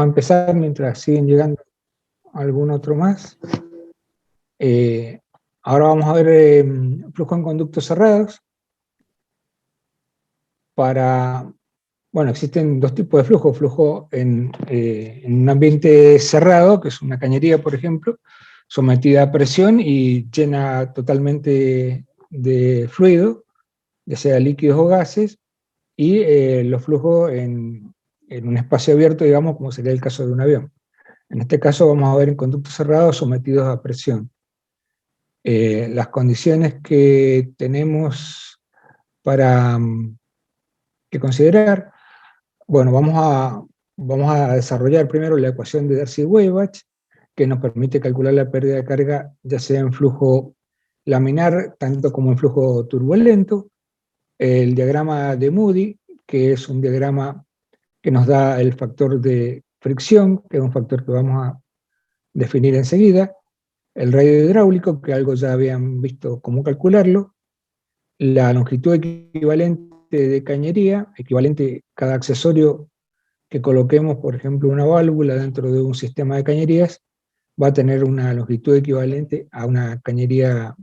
empezar mientras siguen llegando algún otro más. Ahora vamos a ver flujo en conductos cerrados. Bueno, existen dos tipos de flujo. Flujo en un ambiente cerrado, que es una cañería, por ejemplo, sometida a presión y llena totalmente de fluido, ya sea líquidos o gases, y los flujos en un espacio abierto, digamos, como sería el caso de un avión. En este caso vamos a ver en conductos cerrados sometidos a presión. Las condiciones que tenemos para que considerar, bueno, vamos a desarrollar primero la ecuación de Darcy-Weisbach, que nos permite calcular la pérdida de carga, ya sea en flujo laminar, tanto como en flujo turbulento. El diagrama de Moody, que es un diagrama que nos da el factor de fricción, que es un factor que vamos a definir enseguida. El radio hidráulico, que algo ya habían visto cómo calcularlo. La longitud equivalente de cañería, equivalente cada accesorio que coloquemos, por ejemplo, una válvula dentro de un sistema de cañerías, va a tener una longitud equivalente a una cañería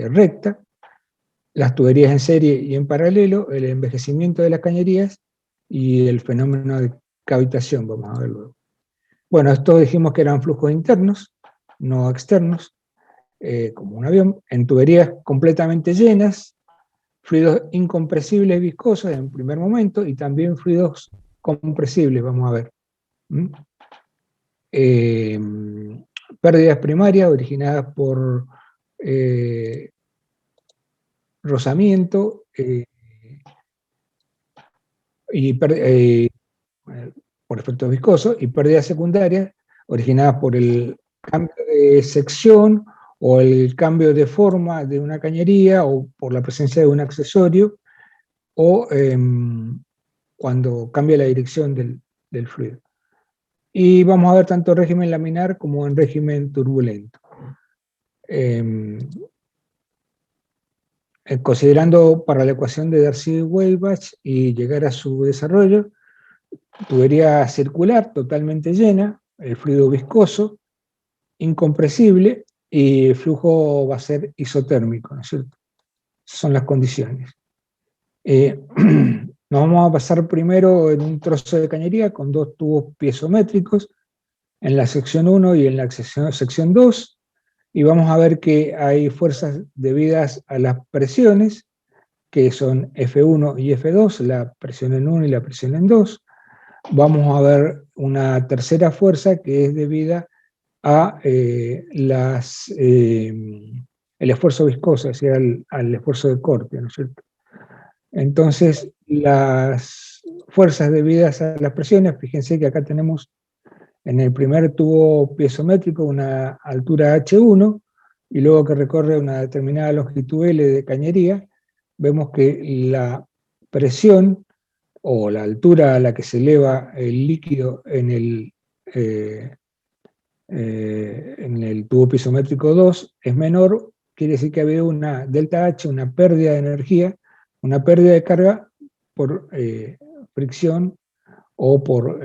recta. Las tuberías en serie y en paralelo, el envejecimiento de las cañerías y el fenómeno de cavitación, vamos a ver luego. Bueno, esto dijimos que eran flujos internos, no externos, como un avión, en tuberías completamente llenas, fluidos incompresibles viscosos en primer momento, y también fluidos compresibles, vamos a ver. Pérdidas primarias originadas por rozamiento por efectos viscosos, y pérdidas secundarias originadas por el cambio de sección o el cambio de forma de una cañería o por la presencia de un accesorio o cuando cambia la dirección del fluido. Y vamos a ver tanto en régimen laminar como en régimen turbulento. Considerando para la ecuación de Darcy-Weisbach y llegar a su desarrollo, tubería circular totalmente llena, el fluido viscoso, incompresible, y el flujo va a ser isotérmico, ¿no es cierto? Esas son las condiciones. Nos vamos a pasar primero en un trozo de cañería con dos tubos piezométricos, en la sección 1 y en la sección 2, y vamos a ver que hay fuerzas debidas a las presiones, que son F1 y F2, la presión en 1 y la presión en 2. Vamos a ver una tercera fuerza que es debida a el esfuerzo viscoso, es decir, al esfuerzo de corte, ¿no es cierto? Entonces, las fuerzas debidas a las presiones, fíjense que acá tenemos en el primer tubo piezométrico una altura H1, y luego que recorre una determinada longitud L de cañería, vemos que la presión o la altura a la que se eleva el líquido en el tubo piezométrico 2 es menor, quiere decir que ha habido una delta H, una pérdida de energía, una pérdida de carga por fricción o por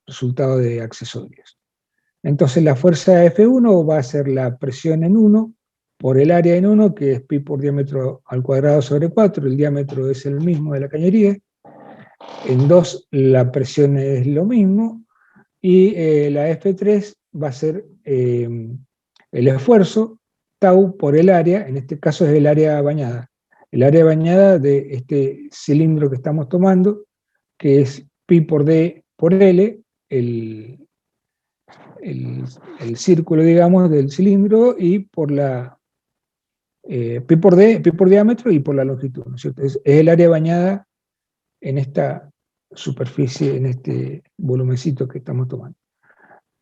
resultado de accesorios. Entonces la fuerza F1 va a ser la presión en 1 por el área en 1, que es pi por diámetro al cuadrado sobre 4, el diámetro es el mismo de la cañería. En 2 la presión es lo mismo, y la F3 va a ser el esfuerzo, tau por el área, en este caso es el área bañada. El área bañada de este cilindro que estamos tomando, que es pi por d por L, el círculo, digamos, del cilindro, y por la pi por d, pi por diámetro y por la longitud, ¿no es cierto? Es el área bañada en esta superficie, en este volumencito que estamos tomando.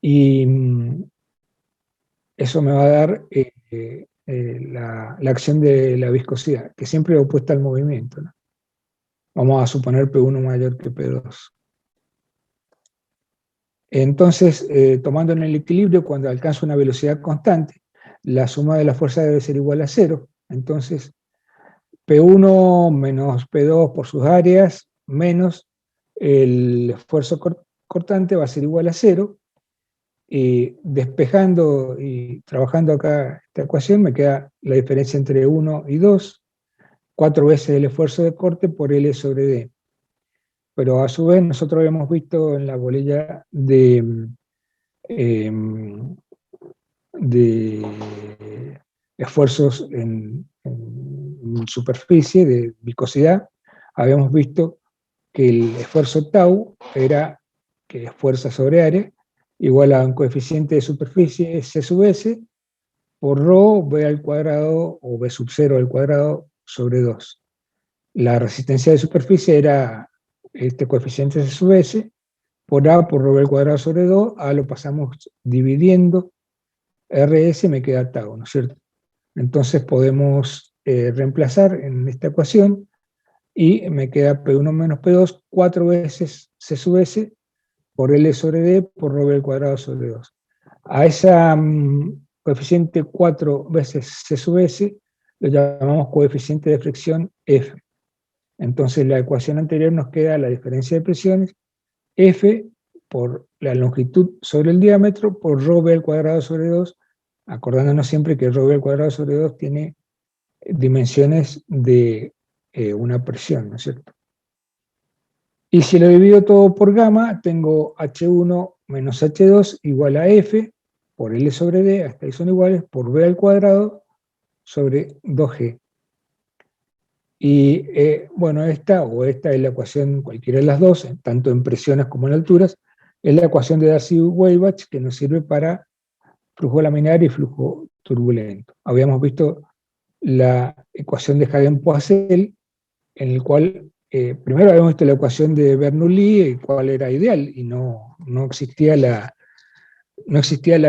Y eso me va a dar la acción de la viscosidad, que siempre es opuesta al movimiento, ¿no? Vamos a suponer P1 mayor que P2. Entonces, tomando en el equilibrio, cuando alcanza una velocidad constante, la suma de las fuerzas debe ser igual a 0. Entonces, P1 menos P2 por sus áreas, menos el esfuerzo cortante va a ser igual a 0, y despejando y trabajando acá esta ecuación me queda la diferencia entre 1 y 2, 4 veces el esfuerzo de corte por L sobre D. Pero a su vez nosotros habíamos visto en la bolilla de esfuerzos en superficie, de viscosidad, habíamos visto que el esfuerzo tau era, que es fuerza sobre área, igual a un coeficiente de superficie C sub S por rho V al cuadrado o V sub 0 al cuadrado sobre 2. La resistencia de superficie era este coeficiente C sub S por A por rho V al cuadrado sobre 2, A lo pasamos dividiendo, RS me queda tau, ¿no es cierto? Entonces podemos reemplazar en esta ecuación y me queda P1 menos P2 4 veces C sub S por L sobre D por rho V al cuadrado sobre 2. A esa coeficiente 4 veces C sub S lo llamamos coeficiente de fricción F. Entonces la ecuación anterior nos queda la diferencia de presiones, F por la longitud sobre el diámetro por rho V al cuadrado sobre 2, acordándonos siempre que rho V al cuadrado sobre 2 tiene dimensiones de una presión, ¿no es cierto? Y si lo divido todo por gamma, tengo H1 menos H2 igual a F por L sobre D, hasta ahí son iguales, por V al cuadrado sobre 2G. Y bueno, esta es la ecuación, cualquiera de las dos, tanto en presiones como en alturas, es la ecuación de Darcy-Weisbach que nos sirve para flujo laminar y flujo turbulento. Habíamos visto la ecuación de Hagen-Poiseuille, en el cual primero habíamos visto la ecuación de Bernoulli, cuál era ideal, y no existía la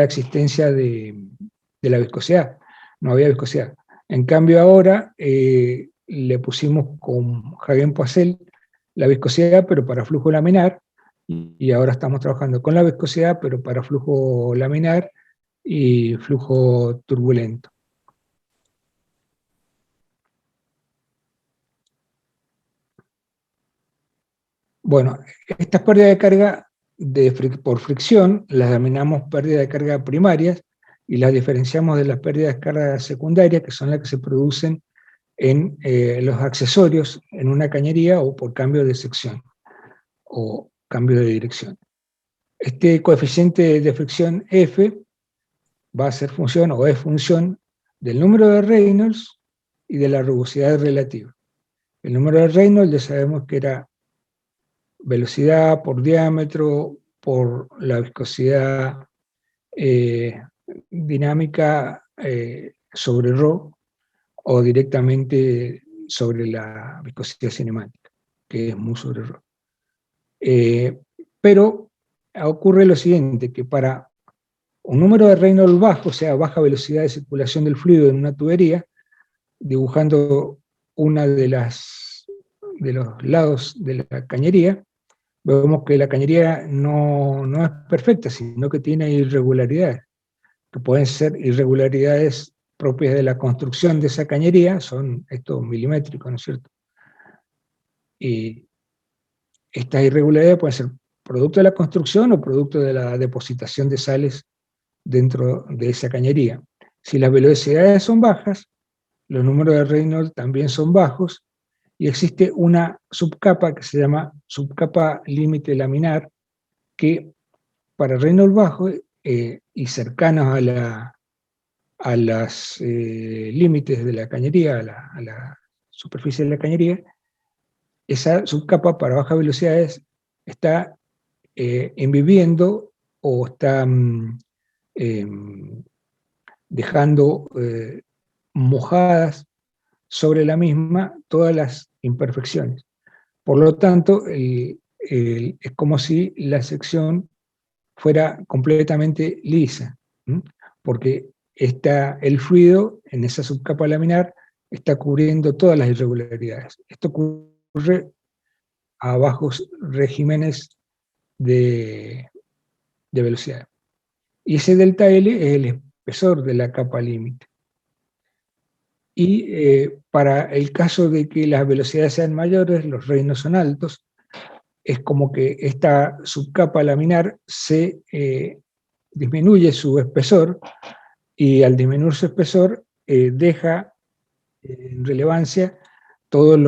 existencia de la viscosidad, no había viscosidad. En cambio ahora le pusimos con Hagen-Poiseuille la viscosidad, pero para flujo laminar, y ahora estamos trabajando con la viscosidad, pero para flujo laminar y flujo turbulento. Bueno, estas pérdidas de carga por fricción las denominamos pérdidas de carga primarias y las diferenciamos de las pérdidas de carga secundarias, que son las que se producen en los accesorios en una cañería o por cambio de sección o cambio de dirección. Este coeficiente de fricción F va a ser función o es función del número de Reynolds y de la rugosidad relativa. El número de Reynolds ya sabemos que era velocidad por diámetro por la viscosidad dinámica sobre ρ o directamente sobre la viscosidad cinemática, que es mu sobre ρ. Pero ocurre lo siguiente, que para un número de Reynolds bajo, o sea, baja velocidad de circulación del fluido en una tubería, dibujando una de los lados de la cañería, vemos que la cañería no es perfecta, sino que tiene irregularidades, que pueden ser irregularidades propias de la construcción de esa cañería, son estos milimétricos, ¿no es cierto? Y estas irregularidades pueden ser producto de la construcción o producto de la depositación de sales dentro de esa cañería. Si las velocidades son bajas, los números de Reynolds también son bajos, y existe una subcapa que se llama subcapa límite laminar, que para Reynolds bajo y cercanos a los límites de la cañería, a la superficie de la cañería, esa subcapa para bajas velocidades está enviviendo o está dejando mojadas sobre la misma todas las imperfecciones. Por lo tanto, es como si la sección fuera completamente lisa, ¿sí? Porque el fluido en esa subcapa laminar está cubriendo todas las irregularidades. Esto ocurre a bajos regímenes de velocidad. Y ese delta L es el espesor de la capa límite. Y para el caso de que las velocidades sean mayores, los Reynolds son altos, es como que esta subcapa laminar se disminuye su espesor, y al disminuir su espesor deja en relevancia todos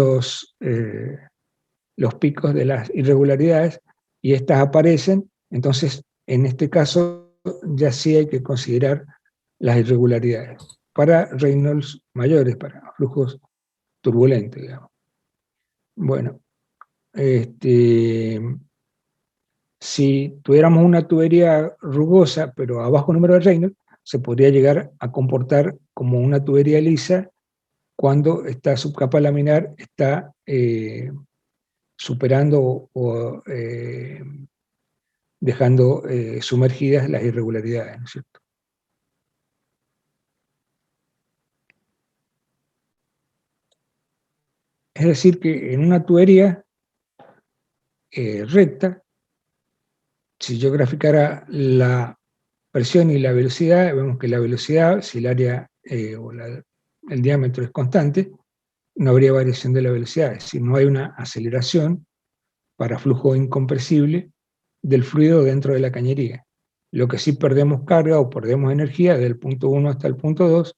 los picos de las irregularidades, y estas aparecen. Entonces en este caso ya sí hay que considerar las irregularidades para Reynolds mayores, para flujos turbulentos, digamos. Bueno, si tuviéramos una tubería rugosa, pero a bajo número de Reynolds, se podría llegar a comportar como una tubería lisa cuando esta subcapa laminar está superando o dejando sumergidas las irregularidades, ¿no es cierto? Es decir, que en una tubería recta, si yo graficara la presión y la velocidad, vemos que la velocidad, si el área el diámetro es constante, no habría variación de la velocidad, es decir, no hay una aceleración para flujo incompresible del fluido dentro de la cañería. Lo que sí perdemos carga o perdemos energía desde el punto 1 hasta el punto 2,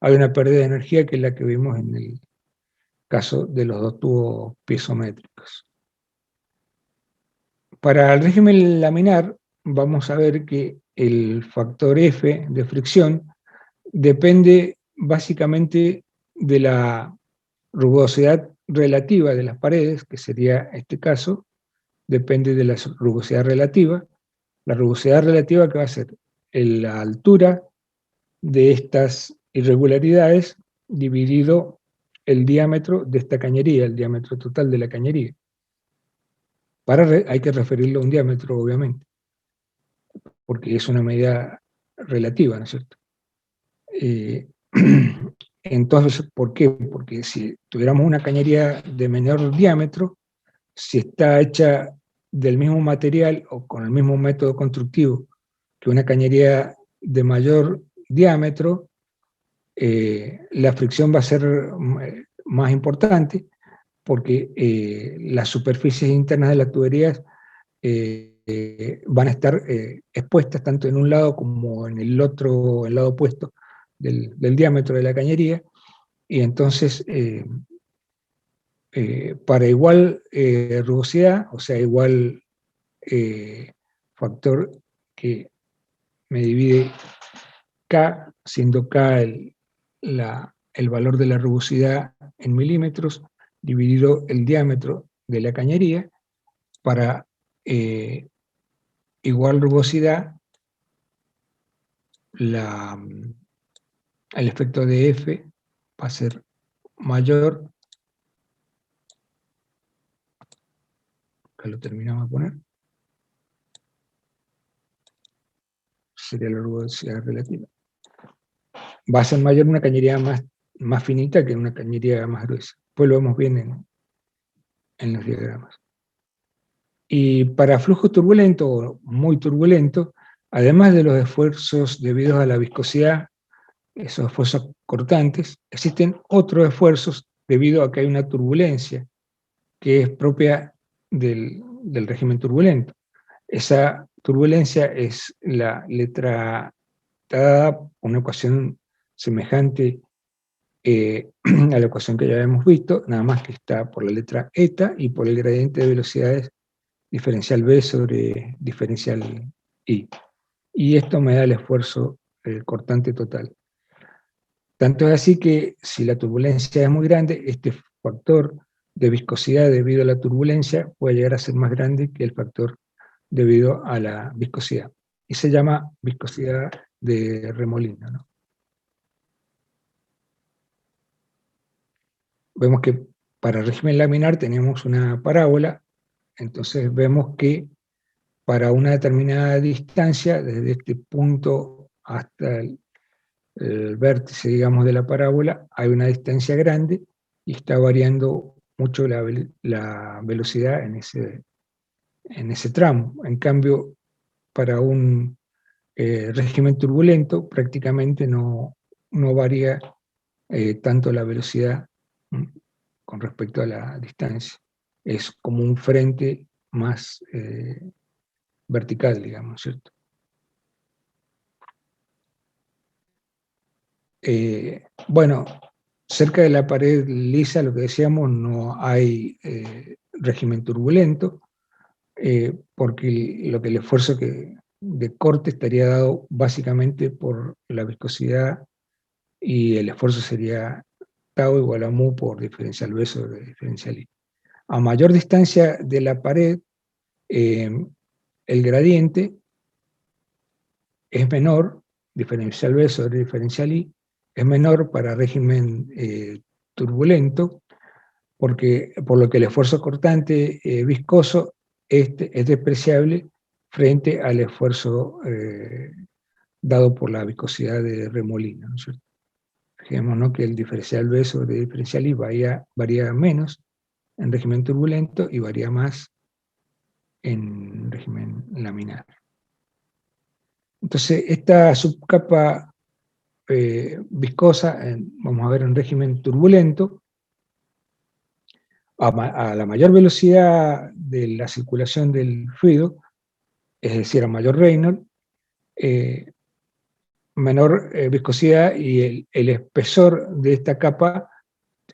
hay una pérdida de energía que es la que vimos en el caso de los dos tubos piezométricos. Para el régimen laminar, vamos a ver que el factor F de fricción depende básicamente de la rugosidad relativa de las paredes, que sería este caso, depende de la rugosidad relativa. La rugosidad relativa, que va a ser la altura de estas irregularidades dividido el diámetro de esta cañería, el diámetro total de la cañería. Hay que referirlo a un diámetro, obviamente, porque es una medida relativa, ¿no es cierto? Entonces, ¿por qué? Porque si tuviéramos una cañería de menor diámetro, si está hecha del mismo material o con el mismo método constructivo que una cañería de mayor diámetro, la fricción va a ser más importante, porque las superficies internas de las tuberías van a estar expuestas tanto en un lado como en el otro, el lado opuesto del diámetro de la cañería, y entonces para igual rugosidad, o sea, igual factor que me divide K, siendo K el valor de la rugosidad en milímetros, dividido el diámetro de la cañería, para igual rugosidad, el efecto de F va a ser mayor, acá lo terminamos de poner, sería la rugosidad relativa. Va a ser mayor una cañería más finita que una cañería más gruesa. Pues lo vemos bien en los diagramas. Y para flujo turbulento o muy turbulento, además de los esfuerzos debidos a la viscosidad, esos esfuerzos cortantes, existen otros esfuerzos debido a que hay una turbulencia que es propia del régimen turbulento. Esa turbulencia es la letra dada por una ecuación semejante a la ecuación que ya hemos visto, nada más que está por la letra eta y por el gradiente de velocidades diferencial B sobre diferencial I. Y esto me da el esfuerzo cortante total. Tanto es así que si la turbulencia es muy grande, este factor de viscosidad debido a la turbulencia puede llegar a ser más grande que el factor debido a la viscosidad. Y se llama viscosidad de remolino, ¿no? Vemos que para el régimen laminar tenemos una parábola, entonces vemos que para una determinada distancia, desde este punto hasta el vértice, digamos, de la parábola, hay una distancia grande y está variando mucho la velocidad en ese tramo. En cambio, para un régimen turbulento prácticamente no varía tanto la velocidad con respecto a la distancia. Es como un frente más vertical, digamos, ¿cierto? Bueno, cerca de la pared lisa, lo que decíamos, no hay régimen turbulento, porque el esfuerzo de corte estaría dado básicamente por la viscosidad y el esfuerzo sería tau igual a mu por diferencial B sobre diferencial I. A mayor distancia de la pared, el gradiente es menor, diferencial B sobre diferencial I, es menor para régimen turbulento, por lo que el esfuerzo cortante viscoso es despreciable frente al esfuerzo dado por la viscosidad de remolino, ¿no es cierto? Fijémonos, ¿no?, que el diferencial B sobre diferencial I varía menos en régimen turbulento y varía más en régimen laminar. Entonces, esta subcapa viscosa, vamos a ver en régimen turbulento, a la mayor velocidad de la circulación del fluido, es decir, a mayor Reynolds, menor viscosidad y el espesor de esta capa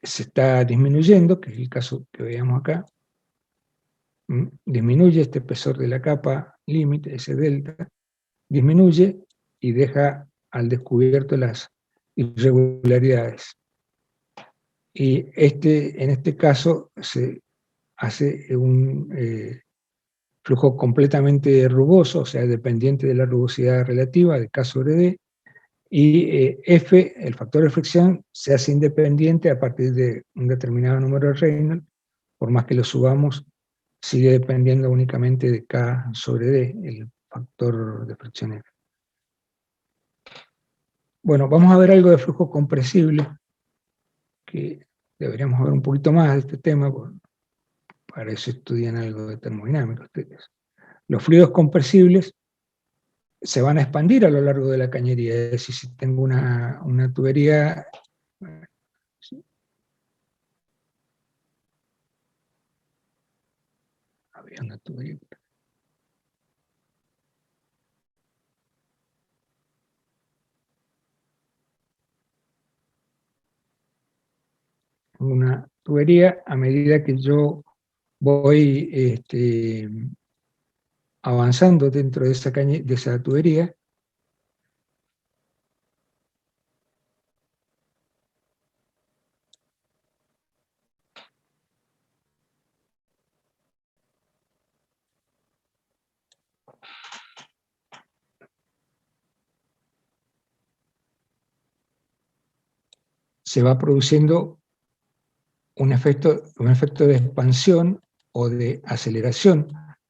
se está disminuyendo, que es el caso que veíamos acá. Disminuye este espesor de la capa límite, ese delta, disminuye y deja al descubierto las irregularidades. Y en este caso se hace un flujo completamente rugoso, o sea, dependiente de la rugosidad relativa de K sobre D, y F, el factor de fricción, se hace independiente a partir de un determinado número de Reynolds, por más que lo subamos, sigue dependiendo únicamente de K sobre D, el factor de fricción F. Bueno, vamos a ver algo de flujo compresible, que deberíamos ver un poquito más de este tema, para eso estudian algo de termodinámica ustedes. Los fluidos compresibles se van a expandir a lo largo de la cañería, es decir, si tengo una tubería, había una tubería, a medida que yo voy avanzando dentro de esa tubería, se va produciendo un efecto de expansión o de aceleración,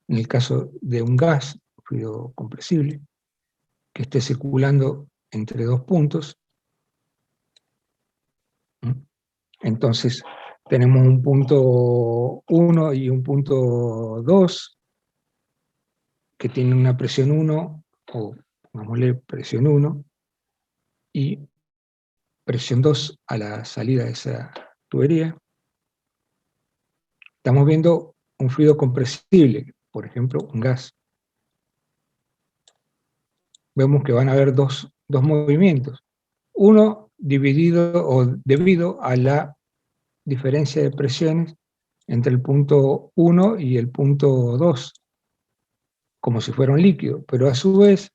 en el caso de un gas, fluido compresible, que esté circulando entre dos puntos. Entonces, tenemos un punto 1 y un punto 2, que tienen una presión 1, o pongámosle presión 1, y presión 2 a la salida de esa tubería. Estamos viendo un fluido compresible, por ejemplo, un gas. Vemos que van a haber dos movimientos. Uno dividido o debido a la diferencia de presiones entre el punto 1 y el punto 2, como si fuera un líquido, pero a su vez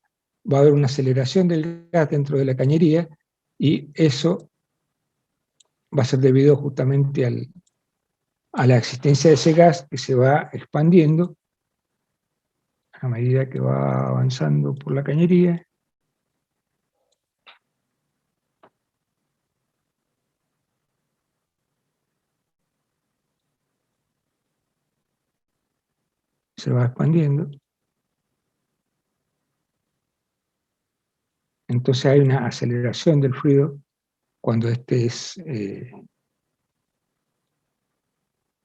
va a haber una aceleración del gas dentro de la cañería, y eso va a ser debido justamente a la existencia de ese gas que se va expandiendo a medida que va avanzando por la cañería. Se va expandiendo. Entonces hay una aceleración del fluido cuando este es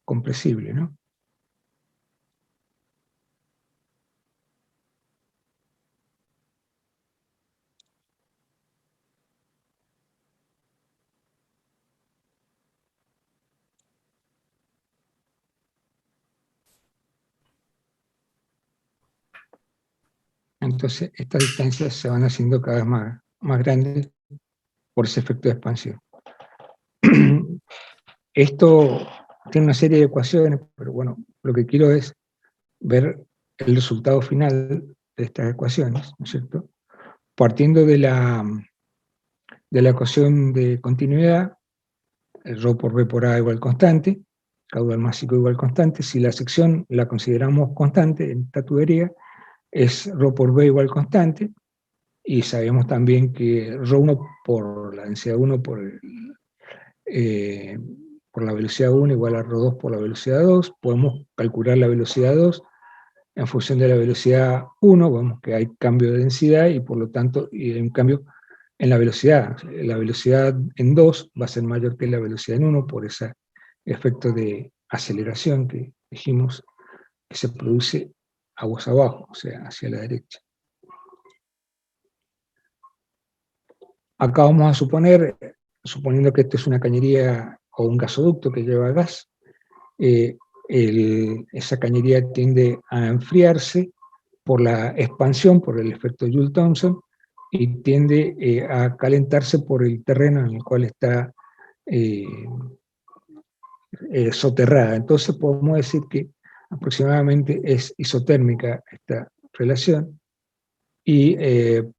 compresible, ¿no? entonces estas distancias se van haciendo cada vez más grandes por ese efecto de expansión. Esto tiene una serie de ecuaciones, pero bueno, lo que quiero es ver el resultado final de estas ecuaciones, ¿no es cierto? Partiendo de la ecuación de continuidad, el ρ por b por a igual constante, caudal másico igual constante. Si la sección la consideramos constante en esta tubería, es ρ por b igual constante, y sabemos también que ρ1 por la densidad 1 por la velocidad 1 igual a ρ2 por la velocidad 2. Podemos calcular la velocidad 2 en función de la velocidad 1, vemos que hay cambio de densidad y por lo tanto hay un cambio en la velocidad. La velocidad en 2 va a ser mayor que la velocidad en 1 por ese efecto de aceleración que dijimos que se produce aguas abajo, o sea, hacia la derecha. Acá vamos a suponer, suponiendo que esto es una cañería o un gasoducto que lleva gas, esa cañería tiende a enfriarse por la expansión, por el efecto Joule-Thomson, y tiende a calentarse por el terreno en el cual está soterrada. Entonces podemos decir que aproximadamente es isotérmica esta relación, y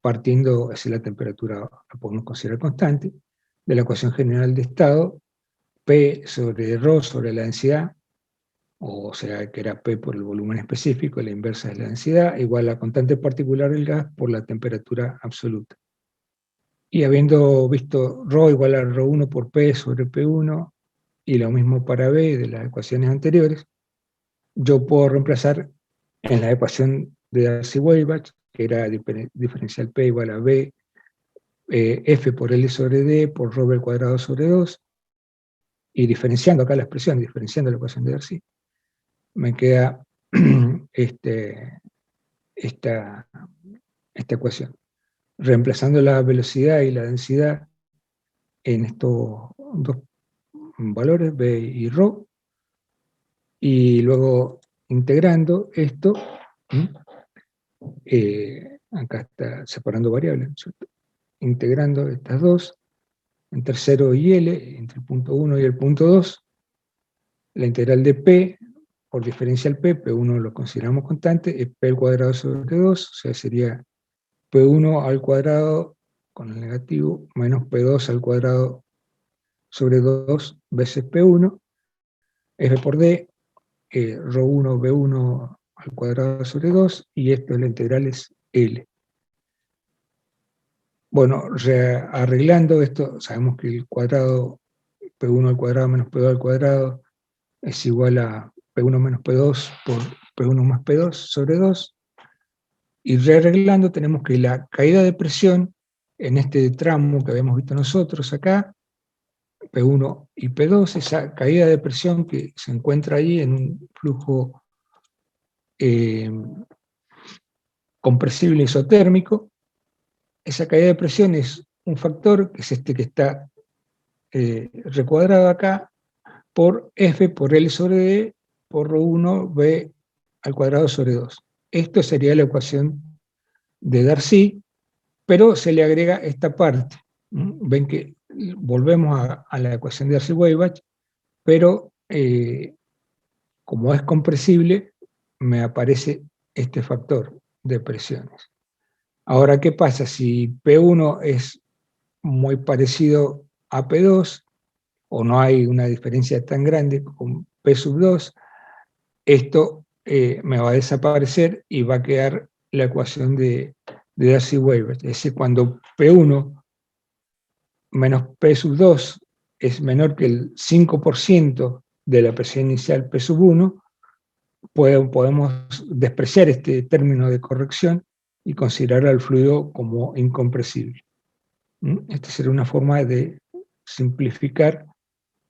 partiendo hacia la temperatura, la podemos considerar constante, de la ecuación general de estado, P sobre ρ sobre la densidad, o sea que era P por el volumen específico, la inversa de la densidad, igual a la constante particular del gas por la temperatura absoluta. Y habiendo visto ρ igual a ρ1 por P sobre P1, y lo mismo para B de las ecuaciones anteriores, yo puedo reemplazar en la ecuación de Darcy-Weisbach, que era diferencial P igual a B, F por L sobre D por ρ al cuadrado sobre 2, y diferenciando acá la expresión, diferenciando la ecuación de Darcy, me queda esta ecuación. Reemplazando la velocidad y la densidad en estos dos valores, B y ρ, y luego integrando esto, acá está separando variables, ¿cierto? Integrando estas dos, entre 0 y L, entre el punto 1 y el punto 2, la integral de P por diferencial P, P1 lo consideramos constante, es P al cuadrado sobre 2, o sea, sería P1 al cuadrado con el negativo, menos P2 al cuadrado sobre 2 veces P1, F por D, ρ1 B1 al cuadrado sobre 2, y esto la integral es L. Bueno, arreglando esto, sabemos que el cuadrado, P1 al cuadrado menos P2 al cuadrado, es igual a P1 menos P2 por P1 más P2 sobre 2, y rearreglando tenemos que la caída de presión en este tramo que habíamos visto nosotros acá, P1 y P2, esa caída de presión que se encuentra ahí en un flujo compresible isotérmico, esa caída de presión es un factor, que es este que está recuadrado acá, por F por L sobre D por ρ1 B al cuadrado sobre 2. Esto sería la ecuación de Darcy, pero se le agrega esta parte. Ven que volvemos a la ecuación de Darcy-Weisbach, pero como es compresible, me aparece este factor de presiones. Ahora, ¿qué pasa? Si P1 es muy parecido a P2, o no hay una diferencia tan grande con P sub 2, esto me va a desaparecer y va a quedar la ecuación de Darcy-Weisbach. Es decir, cuando P1 menos P sub 2 es menor que el 5% de la presión inicial P sub 1, podemos despreciar este término de corrección y considerar al fluido como incompresible. Esta sería una forma de simplificar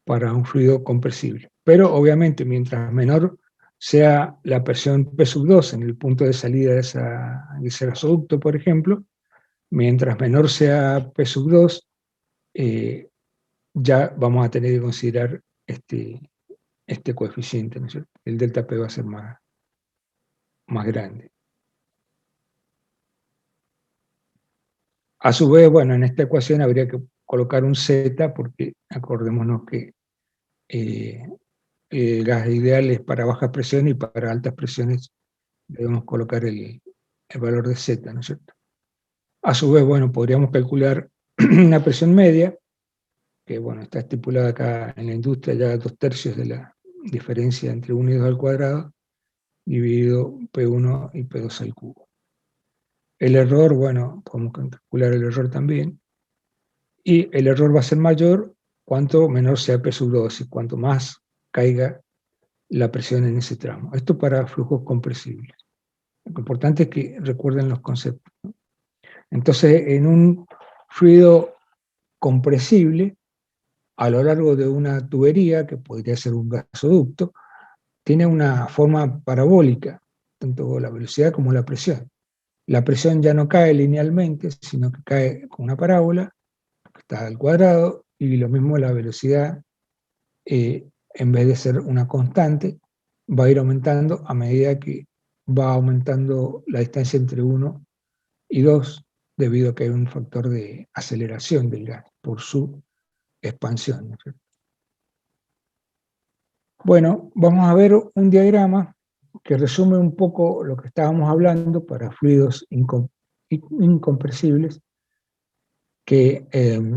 para un fluido compresible. Pero obviamente mientras menor sea la presión P sub 2 en el punto de salida de ese gasoducto, por ejemplo, mientras menor sea P sub 2, ya vamos a tener que considerar este coeficiente, ¿no es cierto? El delta P va a ser más grande. A su vez, bueno, en esta ecuación habría que colocar un Z, porque acordémonos que el gas ideal es para bajas presiones y para altas presiones debemos colocar el valor de Z, ¿no es cierto? A su vez, bueno, podríamos calcular una presión media, que bueno, está estipulada acá en la industria ya 2/3 de la diferencia entre 1 y 2 al cuadrado, dividido P1 y P2 al cubo. El error, bueno, podemos calcular el error también, y el error va a ser mayor cuanto menor sea P sub 2, y cuanto más caiga la presión en ese tramo. Esto para flujos compresibles. Lo importante es que recuerden los conceptos, ¿no? Entonces, en un fluido compresible, a lo largo de una tubería, que podría ser un gasoducto, tiene una forma parabólica, tanto la velocidad como la presión. La presión ya no cae linealmente, sino que cae con una parábola, que está al cuadrado, y lo mismo la velocidad, en vez de ser una constante, va a ir aumentando a medida que va aumentando la distancia entre 1 y 2, debido a que hay un factor de aceleración del gas por su expansión, ¿no es cierto? Bueno, vamos a ver un diagrama que resume un poco lo que estábamos hablando para fluidos incompresibles, que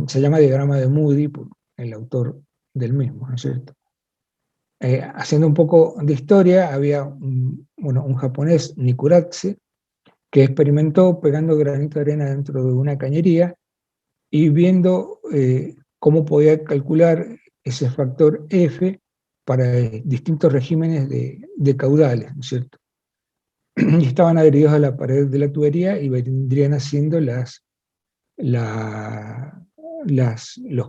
se llama diagrama de Moody, por el autor del mismo, ¿no es cierto? Haciendo un poco de historia, había un japonés, Nikuratse, que experimentó pegando granito de arena dentro de una cañería y viendo cómo podía calcular ese factor F para distintos regímenes de caudales, ¿no es cierto? Y estaban adheridos a la pared de la tubería y vendrían haciendo los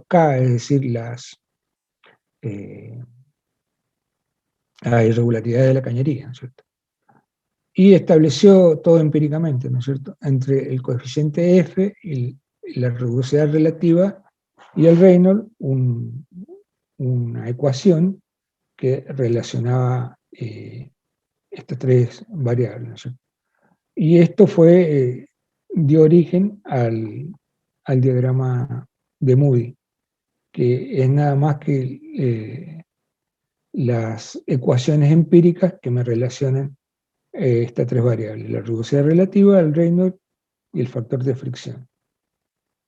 K, es decir, eh, las irregularidades de la cañería, ¿no es cierto? Y estableció todo empíricamente, ¿no es cierto?, entre el coeficiente F y la rugosidad relativa y el Reynolds, una ecuación que relacionaba estas tres variables, ¿no es cierto? Y esto dio origen al diagrama de Moody, que es nada más que las ecuaciones empíricas que me relacionan estas tres variables: la rugosidad relativa, el Reynolds y el factor de fricción.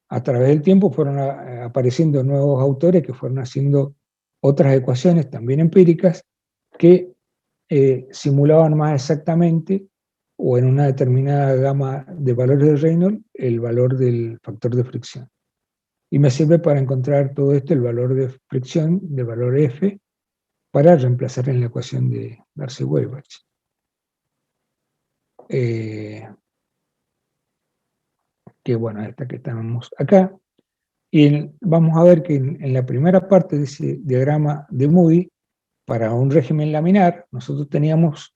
A través del tiempo fueron apareciendo nuevos autores que fueron haciendo otras ecuaciones también empíricas que simulaban más exactamente, o en una determinada gama de valores de Reynolds, el valor del factor de fricción. Y me sirve para encontrar todo esto, el valor de fricción, del valor F, para reemplazar en la ecuación de Darcy-Weisbach. Que bueno, esta que estamos acá. Y vamos a ver que en la primera parte de ese diagrama de Moody, para un régimen laminar, nosotros teníamos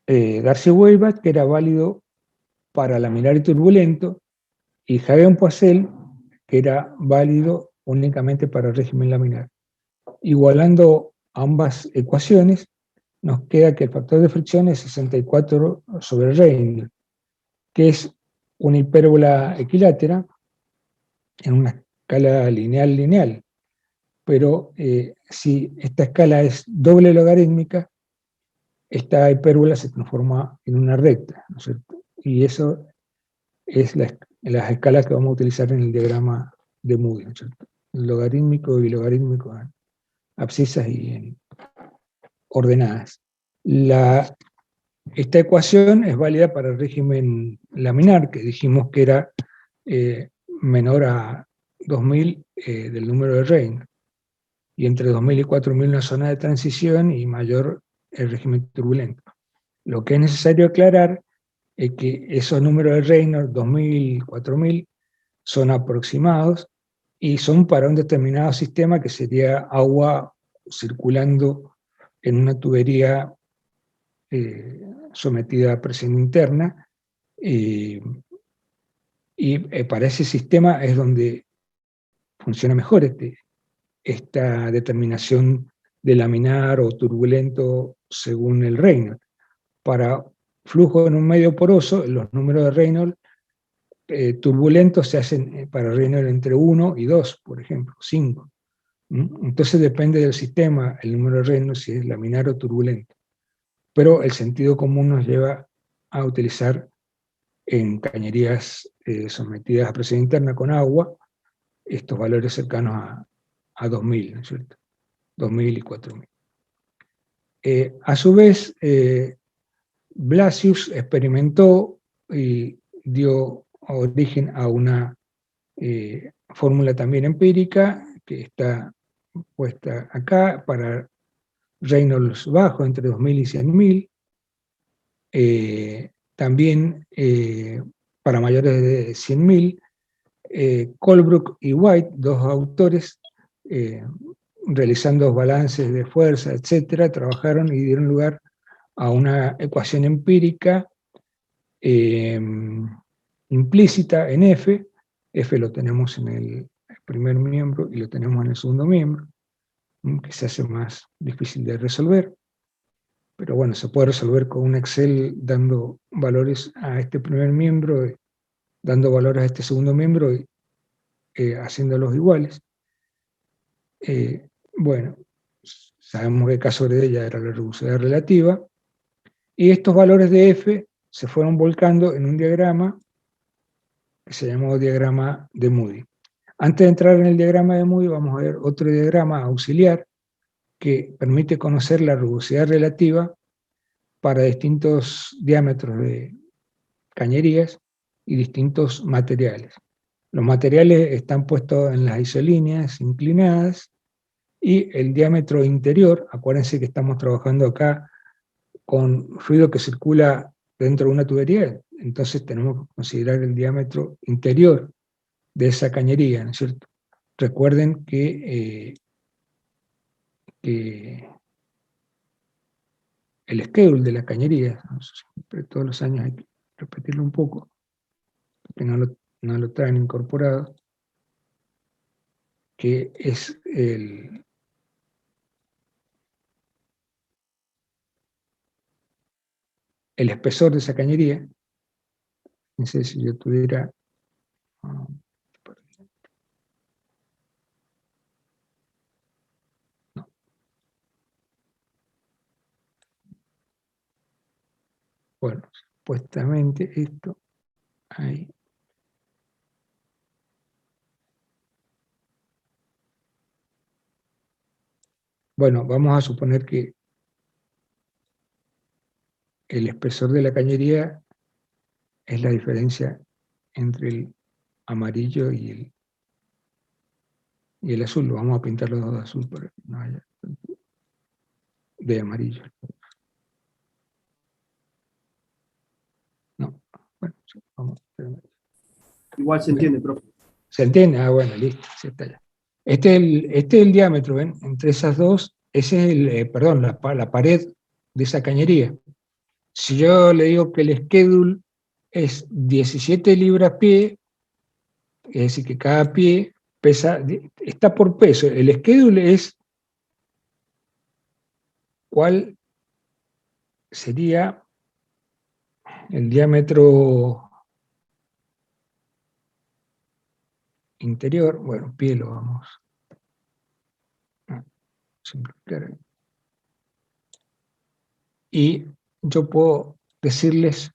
Darcy-Weisbach, que era válido para laminar y turbulento, y Hagen-Poiseuille, que era válido únicamente para el régimen laminar. Igualando ambas ecuaciones, nos queda que el factor de fricción es 64 sobre Reynolds, que es una hipérbola equilátera en una escala lineal-lineal. Pero si esta escala es doble logarítmica, esta hipérbola se transforma en una recta, ¿no es cierto? Y eso es las escalas que vamos a utilizar en el diagrama de Moody, ¿no es cierto? Logarítmico y logarítmico en abscisas y en ordenadas. Esta ecuación es válida para el régimen laminar, que dijimos que era menor a 2000 del número de Reynolds, y entre 2000 y 4000 una zona de transición, y mayor el régimen turbulento. Lo que es necesario aclarar es que esos números de Reynolds, 2000, 4000, son aproximados y son para un determinado sistema, que sería agua circulando en una tubería sometida a presión interna, y para ese sistema es donde funciona mejor esta determinación de laminar o turbulento según el Reynolds. Para flujo en un medio poroso, los números de Reynolds turbulentos se hacen para Reynolds entre 1 y 2, por ejemplo, 5. Entonces depende del sistema, el número de Reynolds, si es laminar o turbulento. Pero el sentido común nos lleva a utilizar en cañerías sometidas a presión interna con agua estos valores cercanos a 2000, ¿no es cierto? 2000 y 4000. A su vez, Blasius experimentó y dio origen a una fórmula también empírica que está puesta acá para Reynolds bajo entre 2000 y 100.000. También para mayores de 100.000, Colebrook y White, dos autores, realizando balances de fuerza, etcétera, trabajaron y dieron lugar a una ecuación empírica implícita en F. F lo tenemos en el primer miembro y lo tenemos en el segundo miembro, que se hace más difícil de resolver. Pero bueno, se puede resolver con un Excel dando valores a este primer miembro, dando valores a este segundo miembro y haciéndolos iguales. Bueno, sabemos que K sobre D ya era la reducibilidad relativa, y estos valores de F se fueron volcando en un diagrama que se llamó diagrama de Moody. Antes de entrar en el diagrama de Moody, vamos a ver otro diagrama auxiliar que permite conocer la rugosidad relativa para distintos diámetros de cañerías y distintos materiales. Los materiales están puestos en las isolíneas inclinadas y el diámetro interior, acuérdense que estamos trabajando acá con fluido que circula dentro de una tubería, entonces tenemos que considerar el diámetro interior de esa cañería, ¿no es cierto? Recuerden que el schedule de la cañería, ¿no? Siempre, todos los años hay que repetirlo un poco, porque no lo traen incorporado, que es el espesor de esa cañería. No sé si yo tuviera... no. Bueno, supuestamente esto ahí. Bueno, vamos a suponer que el espesor de la cañería es la diferencia entre el amarillo y el azul. Lo vamos a pintar los dos de azul para que no haya de amarillo. No, bueno, vamos a ver. Igual se entiende, profe. ¿Se entiende? Ah, bueno, listo, sí está ya. Este es el diámetro, ¿ven? Entre esas dos, ese es perdón, la pared de esa cañería. Si yo le digo que el schedule es 17 libras pie, es decir, que cada pie pesa, está por peso. El schedule es cuál sería el diámetro interior. Bueno, pie lo vamos a simplificar. Y yo puedo decirles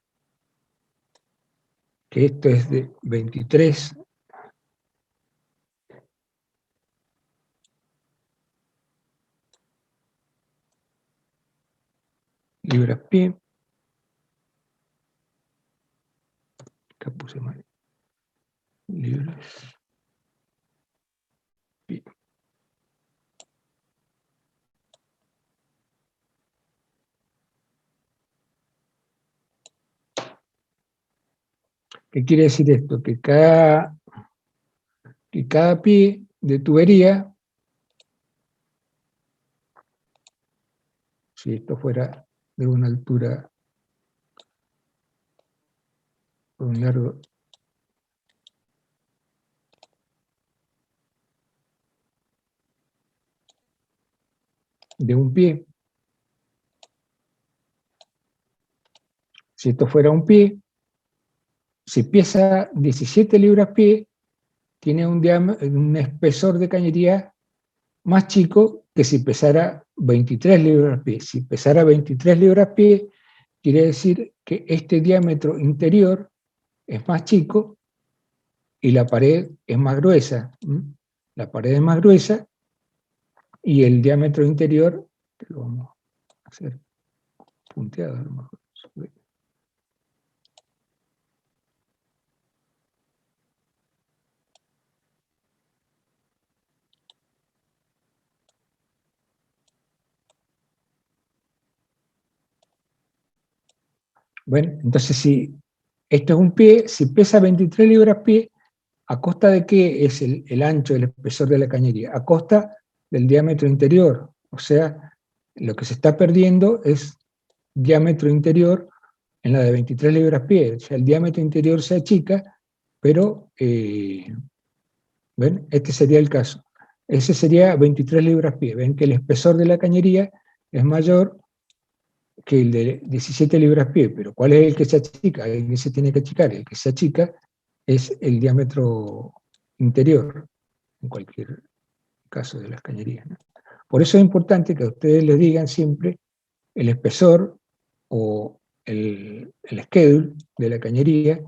que esto es de 23 libras pie. Acá puse mal. Libras pie. ¿Qué quiere decir esto? Que cada pie de tubería, si esto fuera de una altura, por un largo de un pie, si esto fuera un pie, si pesa 17 libras-pie, tiene un espesor de cañería más chico que si pesara 23 libras-pie. Si pesara 23 libras-pie, quiere decir que este diámetro interior es más chico y la pared es más gruesa. La pared es más gruesa y el diámetro interior, que lo vamos a hacer punteado a lo mejor. Bueno, entonces si esto es un pie, si pesa 23 libras-pie, ¿a costa de qué es el ancho, el espesor de la cañería? A costa del diámetro interior. O sea, lo que se está perdiendo es diámetro interior en la de 23 libras-pie. O sea, el diámetro interior se achica, pero, ¿ven? Este sería el caso. Ese sería 23 libras-pie. Ven que el espesor de la cañería es mayor que el de 17 libras-pie, pero ¿cuál es el que se achica? El que se tiene que achicar. El que se achica es el diámetro interior, en cualquier caso de las cañerías, ¿no? Por eso es importante que a ustedes les digan siempre el espesor o el schedule de la cañería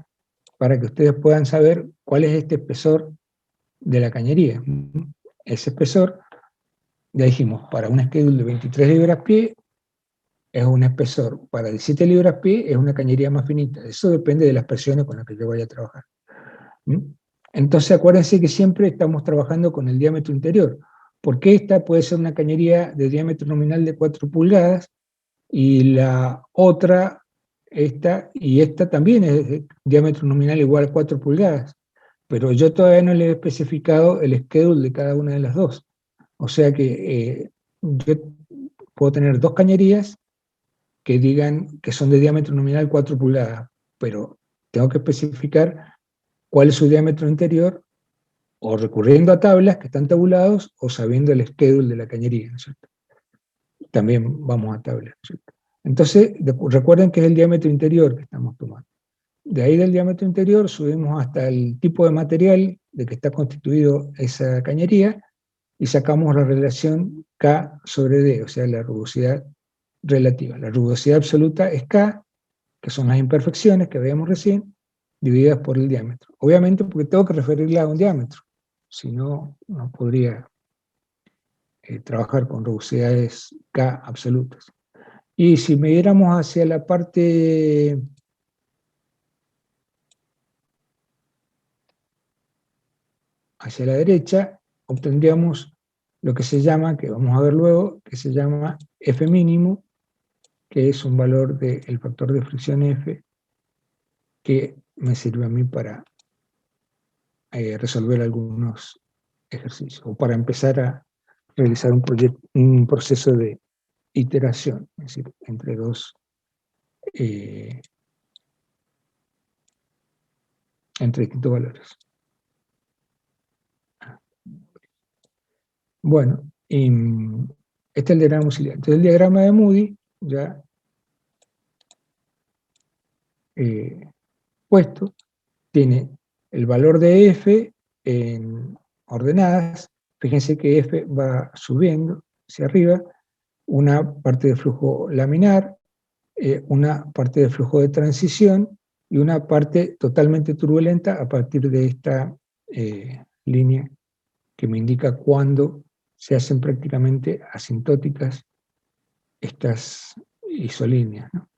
para que ustedes puedan saber cuál es este espesor de la cañería. Ese espesor, ya dijimos, para un schedule de 23 libras-pie es un espesor, para 17 libras-pie es una cañería más finita. Eso depende de las presiones con las que yo vaya a trabajar. Entonces acuérdense que siempre estamos trabajando con el diámetro interior, porque esta puede ser una cañería de diámetro nominal de 4 pulgadas y la otra, esta también es de diámetro nominal igual a 4 pulgadas, pero yo todavía no le he especificado el schedule de cada una de las dos. O sea que yo puedo tener dos cañerías que digan que son de diámetro nominal 4 pulgadas, pero tengo que especificar cuál es su diámetro interior, o recurriendo a tablas que están tabulados, o sabiendo el schedule de la cañería, ¿no es cierto? También vamos a tablas, ¿no es cierto? Entonces, recuerden que es el diámetro interior que estamos tomando. De ahí del diámetro interior subimos hasta el tipo de material de que está constituido esa cañería y sacamos la relación K sobre D, o sea, la rugosidad relativa. La rugosidad absoluta es K, que son las imperfecciones que veíamos recién, divididas por el diámetro. Obviamente porque tengo que referirla a un diámetro, si no, no podría trabajar con rugosidades K absolutas. Y si midiéramos hacia la parte hacia la derecha, obtendríamos lo que se llama, que vamos a ver luego, que se llama F mínimo, que es un valor del factor de fricción F, que me sirve a mí para resolver algunos ejercicios, o para empezar a realizar un proceso de iteración, es decir, entre entre distintos valores. Bueno, este es el diagrama auxiliar. Entonces el diagrama de Moody, ya puesto, tiene el valor de F en ordenadas. Fíjense que F va subiendo hacia arriba, una parte de flujo laminar, una parte de flujo de transición y una parte totalmente turbulenta a partir de esta línea que me indica cuándo se hacen prácticamente asintóticas estas isolíneas, ¿no?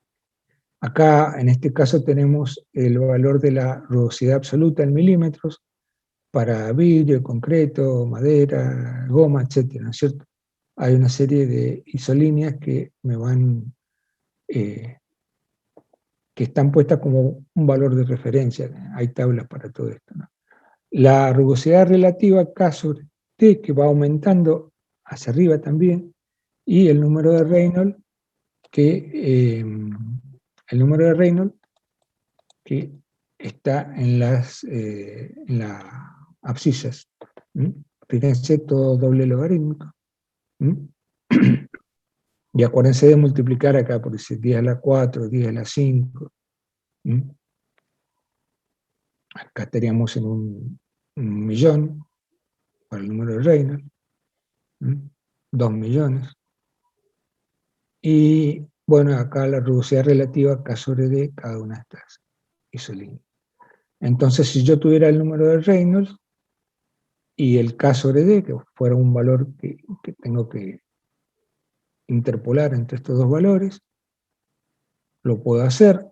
Acá, en este caso, tenemos el valor de la rugosidad absoluta en milímetros para vidrio, concreto, madera, goma, etc., ¿no es cierto? Hay una serie de isolíneas que me van, que están puestas como un valor de referencia. Hay tablas para todo esto, ¿no? La rugosidad relativa K sobre T, que va aumentando hacia arriba también, y el número de Reynolds, que está en las abscisas. Fíjense, todo doble logarítmico. Y acuérdense de multiplicar acá, por decir 10 a la 4, 10 a la 5. Acá estaríamos en un millón para el número de Reynolds, 2 millones. Y bueno, acá la rugosidad relativa K sobre D, cada una de estas isolíneas. Entonces, si yo tuviera el número de Reynolds y el K sobre D, que fuera un valor que tengo que interpolar entre estos dos valores, lo puedo hacer,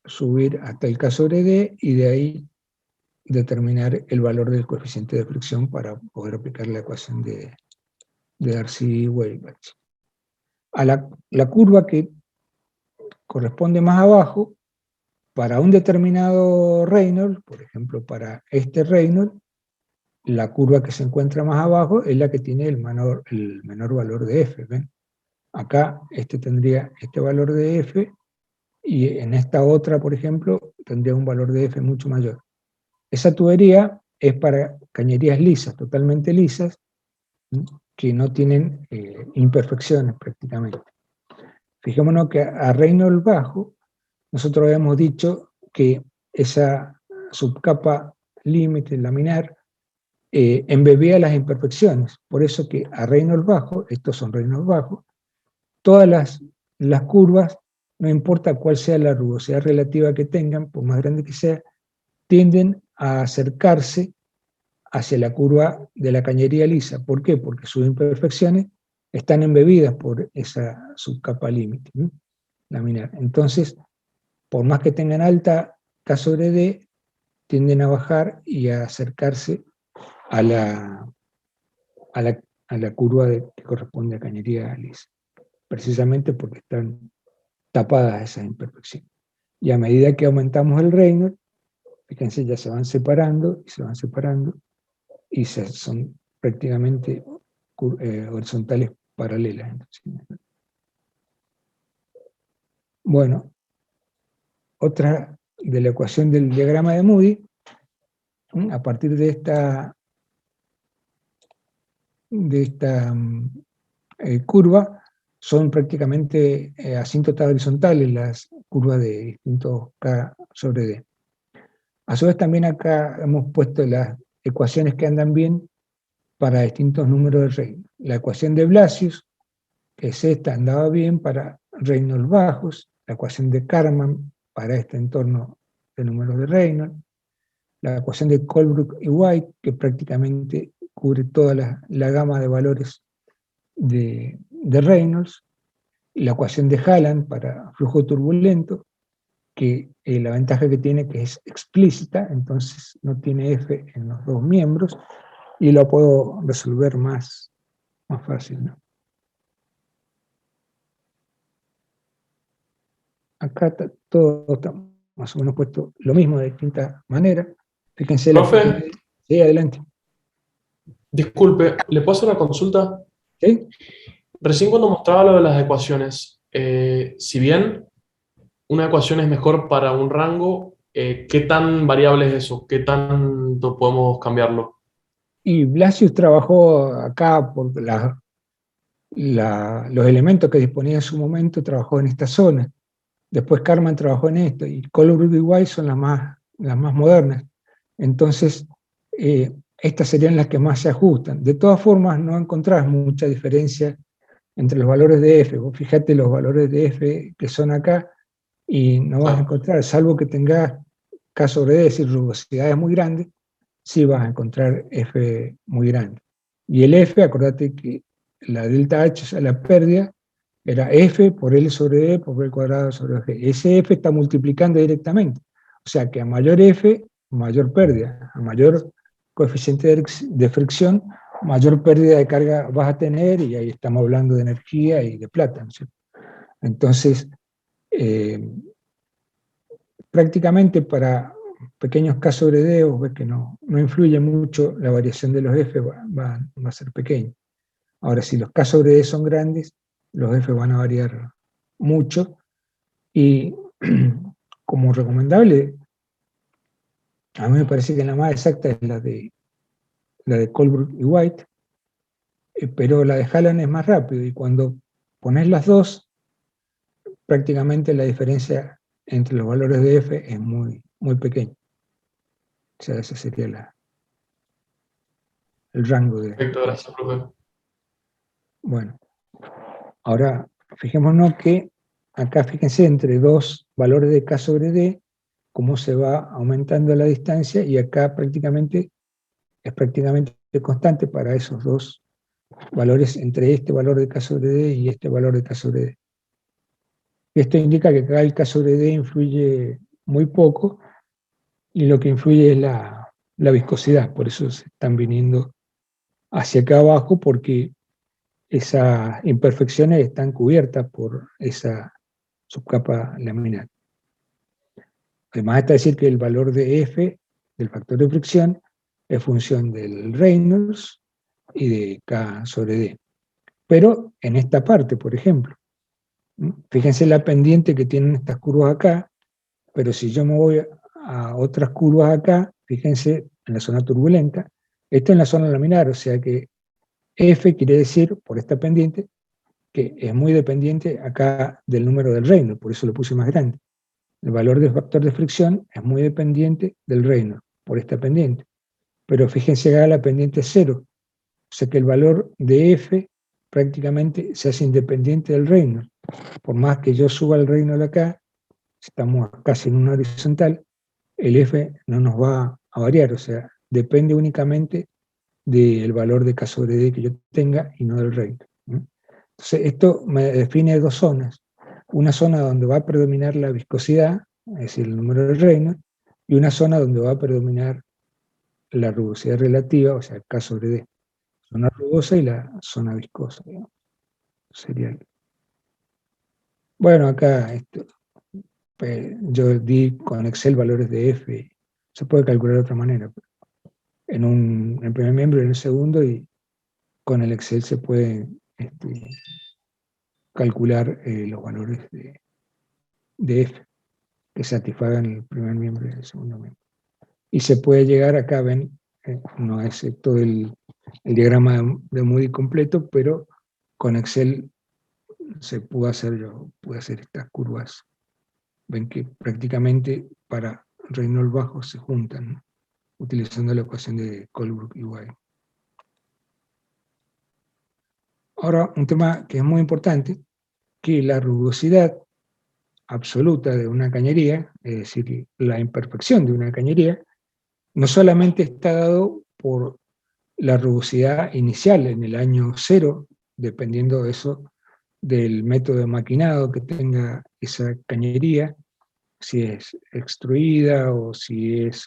subir hasta el K sobre D y de ahí determinar el valor del coeficiente de fricción para poder aplicar la ecuación de Darcy-Weisbach. A la curva que corresponde más abajo, para un determinado Reynolds, por ejemplo, para este Reynolds, la curva que se encuentra más abajo es la que tiene el menor valor de F. ¿Ven? Acá tendría este valor de F, y en esta otra, por ejemplo, tendría un valor de F mucho mayor. Esa tubería es para cañerías lisas, totalmente lisas, que no tienen imperfecciones prácticamente. Fijémonos que a Reynolds bajo, nosotros habíamos dicho que esa subcapa límite laminar embebía las imperfecciones. Por eso que a Reynolds bajo, estos son Reynolds bajos, todas las curvas, no importa cuál sea la rugosidad relativa que tengan, por más grande que sea, tienden a acercarse hacia la curva de la cañería lisa. ¿Por qué? Porque sus imperfecciones están embebidas por esa subcapa límite, ¿no? Laminar. Entonces, por más que tengan alta K sobre D, tienden a bajar y a acercarse a la curva que corresponde a cañería lisa, precisamente porque están tapadas esas imperfecciones. Y a medida que aumentamos el Reynolds, fíjense, ya se van separando y se van separando, y son prácticamente horizontales paralelas. Bueno, otra de la ecuación del diagrama de Moody, a partir de esta curva, son prácticamente asíntotas horizontales las curvas de distintos K sobre D. A su vez también acá hemos puesto las ecuaciones que andan bien para distintos números de Reynolds. La ecuación de Blasius, que es esta, andaba bien para Reynolds bajos. La ecuación de Karman para este entorno de números de Reynolds. La ecuación de Colebrook y White, que prácticamente cubre toda la gama de valores de Reynolds. Y la ecuación de Halland para flujo turbulento, que la ventaja que tiene que es explícita, entonces no tiene F en los dos miembros, y lo puedo resolver más fácil, ¿no? Acá todo está más o menos puesto lo mismo de distintas maneras. Fíjense la Profe, pequeña... Sí, adelante. disculpe, ¿le puedo hacer una consulta? ¿Sí? Recién cuando mostraba lo de las ecuaciones, si bien una ecuación es mejor para un rango, ¿qué tan variable es eso? ¿Qué tanto podemos cambiarlo? Y Blasius trabajó acá por los elementos que disponía en su momento, trabajó en esta zona. Después Karman trabajó en esto, y Colebrook y White son las más modernas. Entonces, estas serían las que más se ajustan. De todas formas, no encontrás mucha diferencia entre los valores de F. Vos fijate los valores de F que son acá, y no vas a encontrar, salvo que tengas K sobre D, es decir, rugosidades muy grandes, sí vas a encontrar F muy grande. Y el F, acordate que la delta H, o sea, la pérdida, era F por L sobre E por B cuadrado sobre G. Ese F está multiplicando directamente. O sea que a mayor F, mayor pérdida. A mayor coeficiente de fricción, mayor pérdida de carga vas a tener, y ahí estamos hablando de energía y de plata, ¿no es cierto? Entonces, prácticamente para pequeños K sobre D, vos ves que no influye mucho, la variación de los F va a ser pequeña. Ahora, si los K sobre D son grandes, los F van a variar mucho, y como recomendable, a mí me parece que la más exacta es la de Colebrook y White, pero la de Halland es más rápido, y cuando pones las dos, prácticamente la diferencia entre los valores de F es muy, muy pequeña. O sea, ese sería el rango de... Perfecto, gracias, profe. Bueno, ahora fijémonos que acá, fíjense, entre dos valores de K sobre D, cómo se va aumentando la distancia, y acá es prácticamente constante para esos dos valores, entre este valor de K sobre D y este valor de K sobre D. Esto indica que acá el K sobre D influye muy poco, y lo que influye es la viscosidad, por eso se están viniendo hacia acá abajo, porque esas imperfecciones están cubiertas por esa subcapa laminar. Además está decir que el valor de F, del factor de fricción, es función del Reynolds y de K sobre D. Pero en esta parte, por ejemplo, fíjense la pendiente que tienen estas curvas acá, pero si yo me voy a otras curvas acá, fíjense en la zona turbulenta, esto es en la zona laminar, o sea que F quiere decir, por esta pendiente, que es muy dependiente acá del número del Reynolds, por eso lo puse más grande. El valor del factor de fricción es muy dependiente del Reynolds, por esta pendiente. Pero fíjense acá la pendiente es 0, o sea que el valor de F prácticamente se hace independiente del Reynolds. Por más que yo suba el Reynolds acá, estamos casi en una horizontal, el F no nos va a variar, o sea, depende únicamente del valor de K sobre D que yo tenga y no del Reynolds. Entonces, esto me define dos zonas. Una zona donde va a predominar la viscosidad, es decir, el número de Reynolds, y una zona donde va a predominar la rugosidad relativa, o sea, K sobre D. Zona rugosa y la zona viscosa, digamos. Sería bueno, acá yo di con Excel valores de F, se puede calcular de otra manera, en el primer miembro y en el segundo, y con el Excel se puede calcular los valores de F que satisfagan el primer miembro y el segundo miembro. Y se puede llegar, acá ven, no es todo el diagrama de Moody completo, pero con Excel se pudo hacer, yo pude hacer estas curvas. Ven que prácticamente para Reynolds bajos se juntan, ¿no?, utilizando la ecuación de Colebrook y White. Ahora, un tema que es muy importante, que la rugosidad absoluta de una cañería, es decir, la imperfección de una cañería, no solamente está dado por la rugosidad inicial en el año 0, dependiendo de eso, del método de maquinado que tenga esa cañería, si es extruida o si es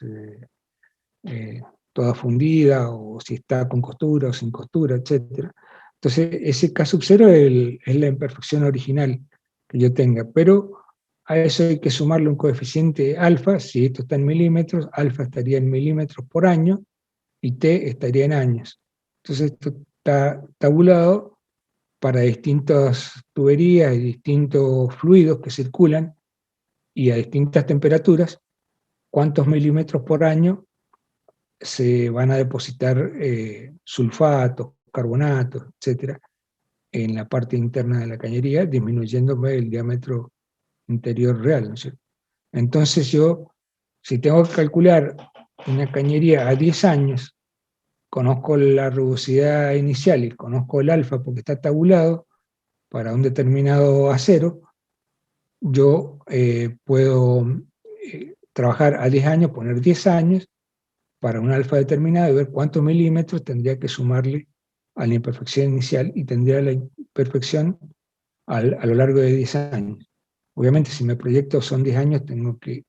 toda fundida o si está con costura o sin costura, etc. Entonces, ese K sub 0 es la imperfección original que yo tenga, pero a eso hay que sumarle un coeficiente alfa. Si esto está en milímetros, alfa estaría en milímetros por año y T estaría en años. Entonces esto está tabulado para distintas tuberías y distintos fluidos que circulan y a distintas temperaturas, cuántos milímetros por año se van a depositar sulfatos, carbonatos, etcétera, en la parte interna de la cañería, disminuyendo el diámetro interior real, ¿no es cierto? Entonces yo, si tengo que calcular una cañería a 10 años, conozco la rugosidad inicial y conozco el alfa porque está tabulado para un determinado acero, yo puedo trabajar a 10 años, poner 10 años para un alfa determinado y ver cuántos milímetros tendría que sumarle a la imperfección inicial, y tendría la imperfección a lo largo de 10 años. Obviamente, si mi proyecto son 10 años, tengo que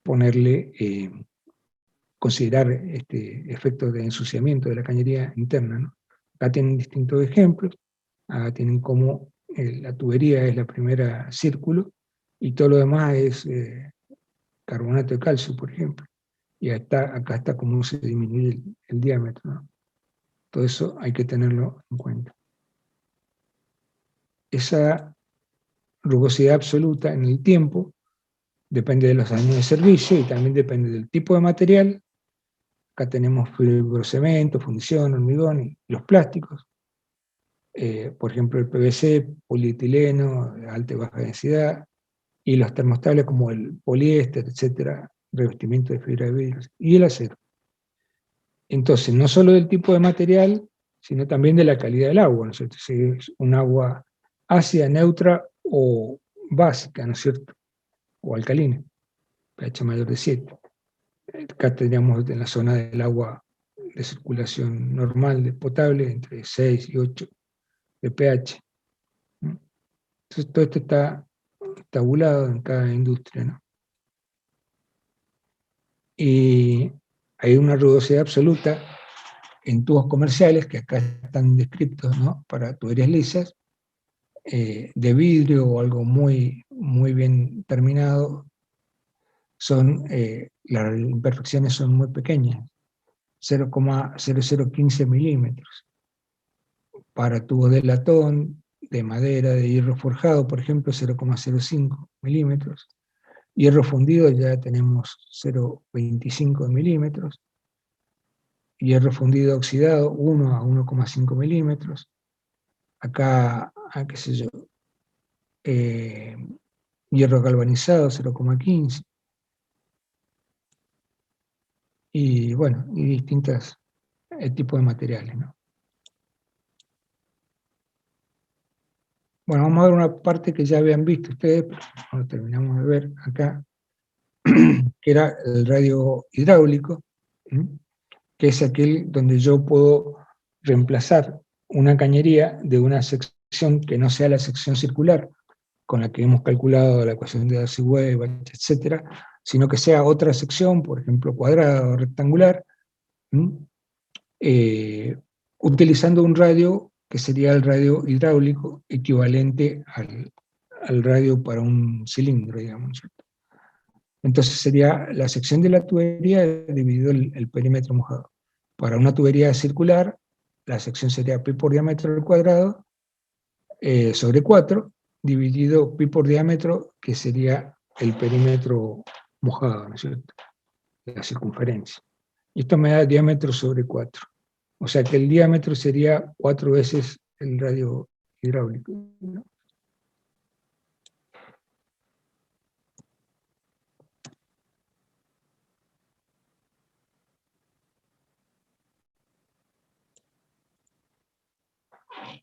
ponerle, considerar este efecto de ensuciamiento de la cañería interna, ¿no? Acá tienen distintos ejemplos. Acá tienen como la tubería es la primera círculo y todo lo demás es carbonato de calcio, por ejemplo. Y acá está cómo se disminuye el diámetro, ¿no? Todo eso hay que tenerlo en cuenta. Esa rugosidad absoluta en el tiempo depende de los años de servicio y también depende del tipo de material. Acá tenemos fibrocemento, fundición, hormigón y los plásticos. Por ejemplo, el PVC, polietileno, de alta y baja densidad, y los termostables como el poliéster, etcétera, revestimiento de fibra de vidrio, y el acero. Entonces, no solo del tipo de material, sino también de la calidad del agua, ¿no es cierto? Si es un agua ácida, neutra o básica, ¿no es cierto? O alcalina, pH mayor de 7. Acá tendríamos en la zona del agua de circulación normal, de potable, entre 6 y 8 de pH. Entonces, todo esto está tabulado en cada industria, ¿no? Y hay una rugosidad absoluta en tubos comerciales, que acá están descritos, ¿no?, para tuberías lisas, de vidrio o algo muy, muy bien terminado, las imperfecciones son muy pequeñas, 0,0015 milímetros. Para tubos de latón, de madera, de hierro forjado, por ejemplo, 0,05 milímetros. Hierro fundido ya tenemos 0,25 milímetros. Hierro fundido oxidado, 1 a 1,5 milímetros. Acá, qué sé yo, hierro galvanizado, 0,15. Y bueno, y distintos tipos de materiales, ¿no? Bueno, vamos a ver una parte que ya habían visto ustedes, pero no terminamos de ver acá, que era el radio hidráulico, que es aquel donde yo puedo reemplazar una cañería de una sección que no sea la sección circular, con la que hemos calculado la ecuación de Darcy-Weisbach, etcétera, sino que sea otra sección, por ejemplo, cuadrada o rectangular, utilizando un radio que sería el radio hidráulico, equivalente al radio para un cilindro, digamos, ¿cierto? Entonces sería la sección de la tubería dividido el perímetro mojado. Para una tubería circular, la sección sería pi por diámetro al cuadrado, sobre 4, dividido pi por diámetro, que sería el perímetro mojado, ¿no es cierto?, la circunferencia. Y esto me da diámetro sobre 4. O sea que el diámetro sería 4 veces el radio hidráulico, ¿no?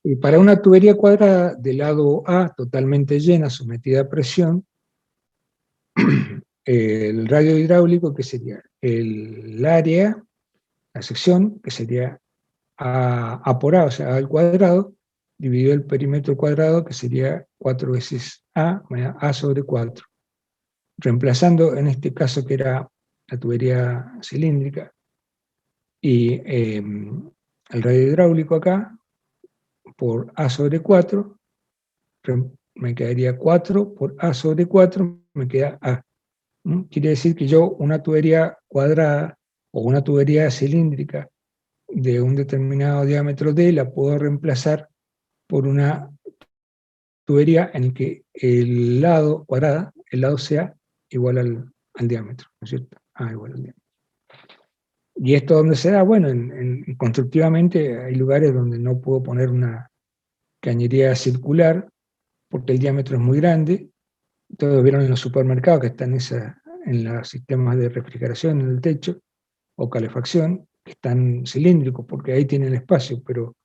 Y para una tubería cuadrada de lado A, totalmente llena, sometida a presión, el radio hidráulico, que sería el área, la sección, que sería A por A, o sea, A al cuadrado, dividido el perímetro cuadrado, que sería 4 veces A sobre 4. Reemplazando en este caso, que era la tubería cilíndrica, y el radio hidráulico acá, por A sobre 4, me quedaría 4 por A sobre 4, me queda A. Quiere decir que yo una tubería cuadrada o una tubería cilíndrica de un determinado diámetro D la puedo reemplazar por una tubería en que el lado cuadrada, el lado sea igual al diámetro, ¿no es cierto? A igual al diámetro. ¿Y esto dónde se da? Bueno, constructivamente hay lugares donde no puedo poner una cañería circular porque el diámetro es muy grande. Todos vieron en los supermercados que están en los sistemas de refrigeración en el techo o calefacción, que están cilíndricos porque ahí tienen espacio, pero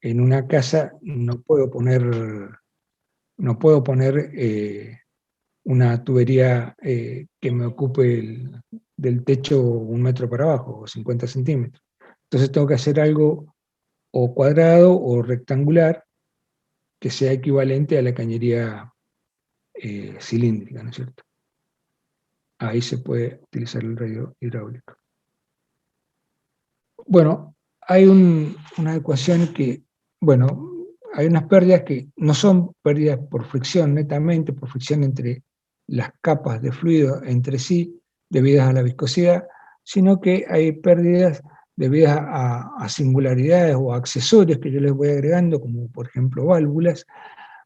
en una casa no puedo poner una tubería que me ocupe del techo 1 metro para abajo, o 50 centímetros. Entonces tengo que hacer algo o cuadrado o rectangular que sea equivalente a la cañería cilíndrica, ¿no es cierto? Ahí se puede utilizar el radio hidráulico. Bueno, hay una ecuación que, bueno, hay unas pérdidas que no son pérdidas por fricción netamente, por fricción entre las capas de fluido entre sí, debidas a la viscosidad, sino que hay pérdidas debidas a singularidades o accesorios que yo les voy agregando, como por ejemplo válvulas,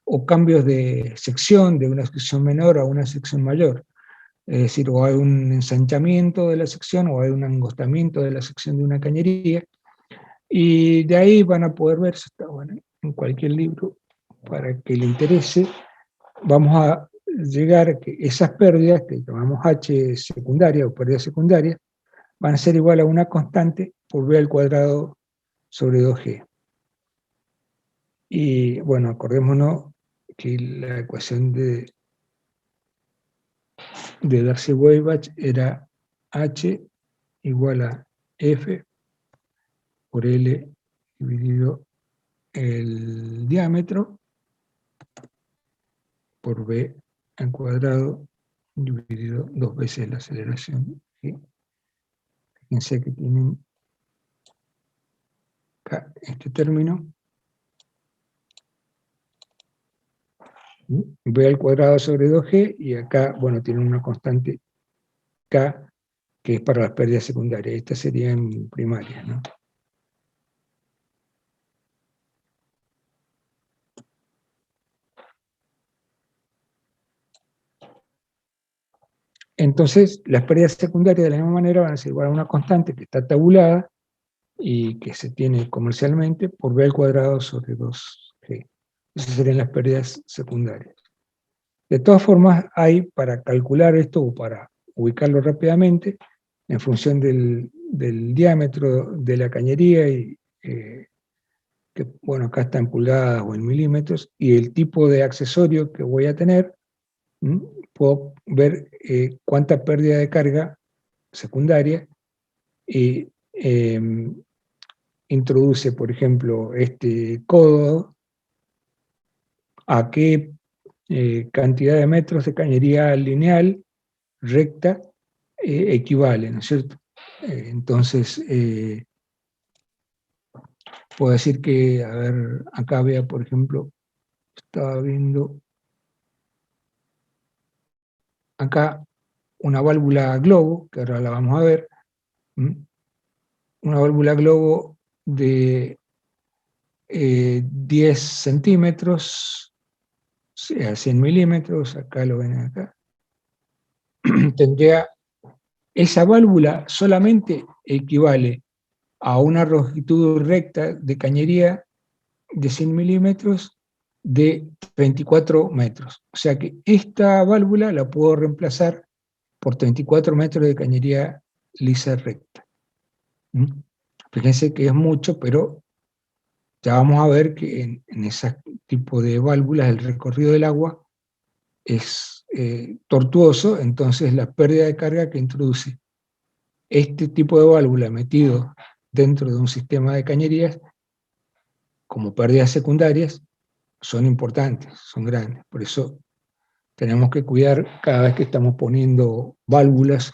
o cambios de sección, de una sección menor a una sección mayor. Es decir, o hay un ensanchamiento de la sección o hay un angostamiento de la sección de una cañería, y de ahí van a poder ver, está bueno, en cualquier libro, para que le interese, vamos a llegar a que esas pérdidas, que llamamos H secundaria o pérdida secundaria, van a ser igual a una constante por B al cuadrado sobre 2G. Y bueno, acordémonos que la ecuación de Darcy-Weisbach era H igual a F por L dividido el diámetro por B al cuadrado dividido 2 veces la aceleración. ¿Sí? Fíjense que tienen acá este término, B al cuadrado sobre 2G, y acá, bueno, tienen una constante K, que es para las pérdidas secundarias. Estas serían primarias, ¿no? Entonces, las pérdidas secundarias de la misma manera van a ser igual a una constante que está tabulada y que se tiene comercialmente por B al cuadrado sobre 2G. Esas serían las pérdidas secundarias. De todas formas, hay para calcular esto o para ubicarlo rápidamente, en función del diámetro de la cañería, y que bueno, acá está en pulgadas o en milímetros, y el tipo de accesorio que voy a tener, puedo ver cuánta pérdida de carga secundaria y introduce, por ejemplo, este codo, a qué cantidad de metros de cañería lineal recta equivale, ¿no es cierto? Entonces, puedo decir que, a ver, acá vea, por ejemplo, estaba viendo acá una válvula globo, que ahora la vamos a ver, una válvula globo de 10 centímetros, o sea, 100 milímetros, acá lo ven acá, tendría, esa válvula solamente equivale a una longitud recta de cañería de 100 milímetros de 24 metros. O sea que esta válvula la puedo reemplazar por 34 metros de cañería lisa recta. Fíjense que es mucho, pero ya vamos a ver que en ese tipo de válvulas el recorrido del agua es tortuoso, entonces la pérdida de carga que introduce este tipo de válvula metido dentro de un sistema de cañerías, como pérdidas secundarias, son importantes, son grandes. Por eso tenemos que cuidar cada vez que estamos poniendo válvulas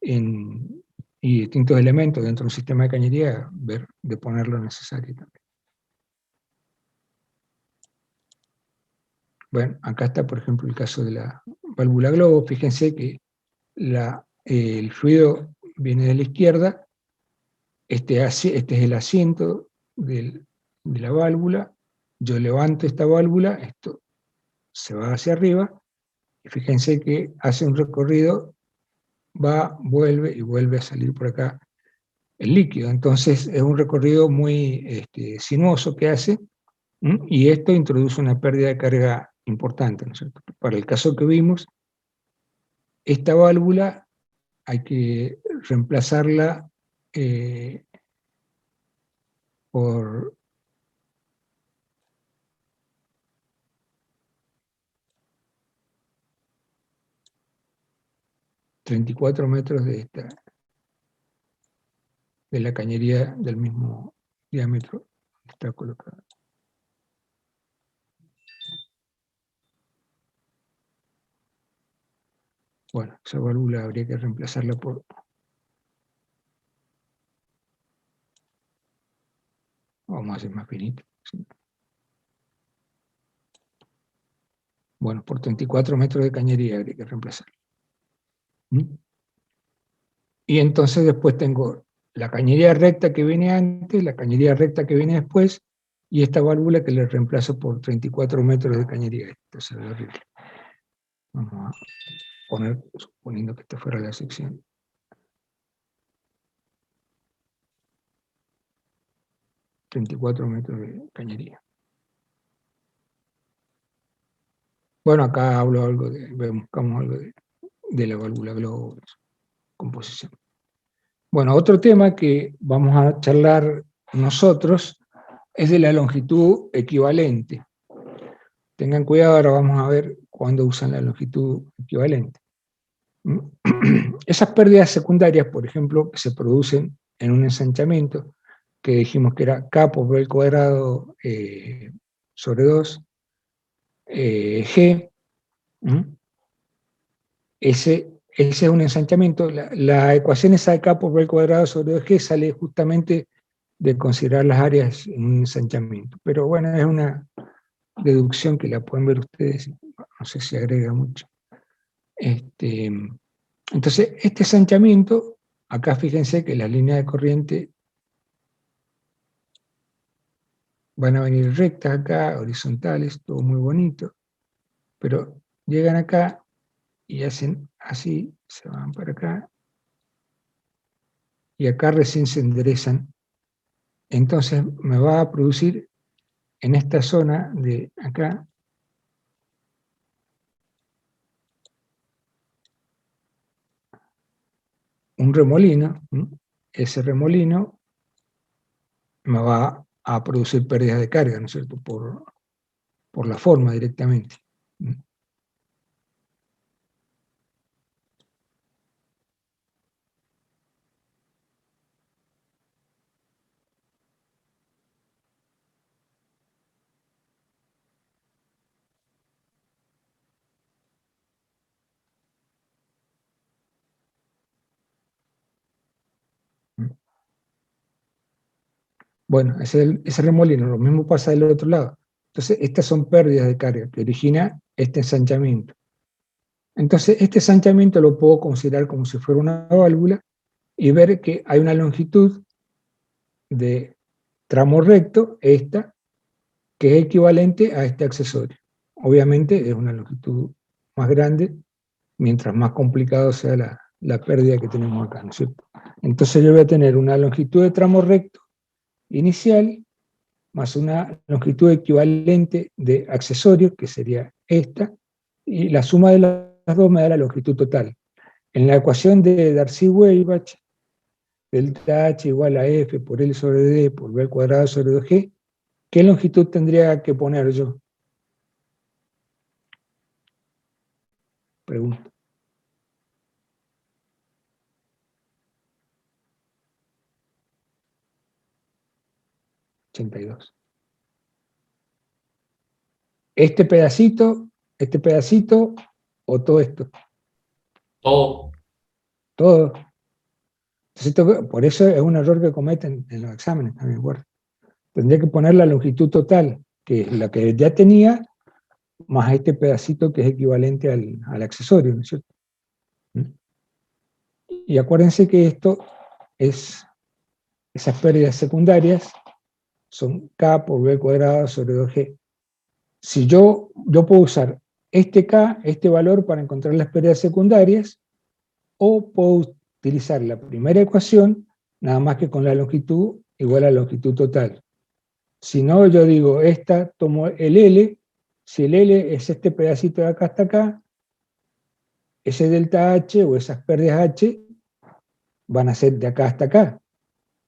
y distintos elementos dentro de un sistema de cañería, ver de poner lo necesario también. Bueno, acá está, por ejemplo, el caso de la válvula globo. Fíjense que el fluido viene de la izquierda, este es el asiento de la válvula, yo levanto esta válvula, esto se va hacia arriba, y fíjense que hace un recorrido, va, vuelve y vuelve a salir por acá el líquido. Entonces es un recorrido muy sinuoso que hace, y esto introduce una pérdida de carga importante, ¿no es cierto? Para el caso que vimos, esta válvula hay que reemplazarla por 34 metros de la cañería del mismo diámetro que está colocada. Bueno, esa válvula habría que reemplazarla por, vamos a hacer más finita, ¿sí? Bueno, por 34 metros de cañería habría que reemplazarla. Y entonces después tengo la cañería recta que viene antes, la cañería recta que viene después, y esta válvula que le reemplazo por 34 metros de cañería. Esto se ve horrible. Vamos a poner, suponiendo que esta fuera la sección. ...34 metros de cañería. Bueno, acá hablo algo buscamos algo de la válvula globo, composición. Bueno, otro tema que vamos a charlar nosotros es de la longitud equivalente. Tengan cuidado, ahora vamos a ver cuándo usan la longitud equivalente. Esas pérdidas secundarias, por ejemplo, que se producen en un ensanchamiento, que dijimos que era K por B al cuadrado sobre 2, G, ese es un ensanchamiento. La ecuación esa de K por B al cuadrado sobre 2G sale justamente de considerar las áreas en un ensanchamiento. Pero bueno, es una deducción que la pueden ver ustedes, no sé si agrega mucho. Entonces, este ensanchamiento, acá fíjense que las líneas de corriente van a venir rectas acá, horizontales, todo muy bonito, pero llegan acá y hacen así, se van para acá, y acá recién se enderezan. Entonces me va a producir en esta zona de acá un remolino. Ese remolino me va a producir pérdidas de carga, ¿no es cierto?, por la forma directamente. Bueno, ese remolino, lo mismo pasa del otro lado. Entonces, estas son pérdidas de carga que origina este ensanchamiento. Entonces, este ensanchamiento lo puedo considerar como si fuera una válvula y ver que hay una longitud de tramo recto, esta, que es equivalente a este accesorio. Obviamente es una longitud más grande, mientras más complicado sea la pérdida que tenemos acá, ¿no es cierto? Entonces yo voy a tener una longitud de tramo recto inicial, más una longitud equivalente de accesorio, que sería esta, y la suma de las dos me da la longitud total. En la ecuación de Darcy-Weisbach, delta H igual a F por L sobre D por B al cuadrado sobre 2G, ¿qué longitud tendría que poner yo? Pregunto. $82. Este pedacito o todo esto. Todo. Todo. Entonces, por eso es un error que cometen en los exámenes también, guarda. Tendría que poner la longitud total, que es la que ya tenía, más este pedacito que es equivalente al accesorio, ¿no es cierto? Y acuérdense que esto es, esas pérdidas secundarias son K por B cuadrado sobre 2G. Si yo puedo usar este K, este valor, para encontrar las pérdidas secundarias, o puedo utilizar la primera ecuación, nada más que con la longitud igual a la longitud total. Si no, yo digo, tomo el L, si el L es este pedacito de acá hasta acá, ese delta H o esas pérdidas H van a ser de acá hasta acá.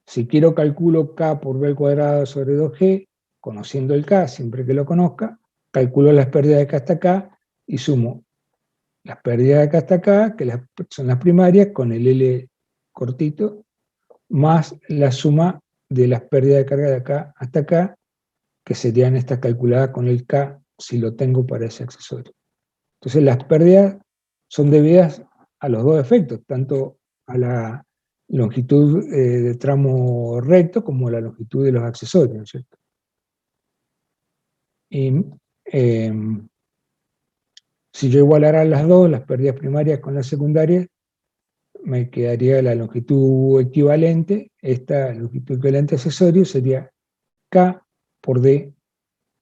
Si quiero calculo K por B al cuadrado sobre 2G, conociendo el K, siempre que lo conozca, calculo las pérdidas de acá hasta acá y sumo las pérdidas de acá hasta acá, que son las primarias, con el L cortito, más la suma de las pérdidas de carga de acá hasta acá, que serían estas calculadas con el K, si lo tengo para ese accesorio. Entonces las pérdidas son debidas a los dos efectos, tanto a la longitud de tramo recto como a la longitud de los accesorios, ¿no es cierto? Y si yo igualara las dos, las pérdidas primarias con las secundarias, me quedaría la longitud equivalente. Esta longitud equivalente accesorio sería K por D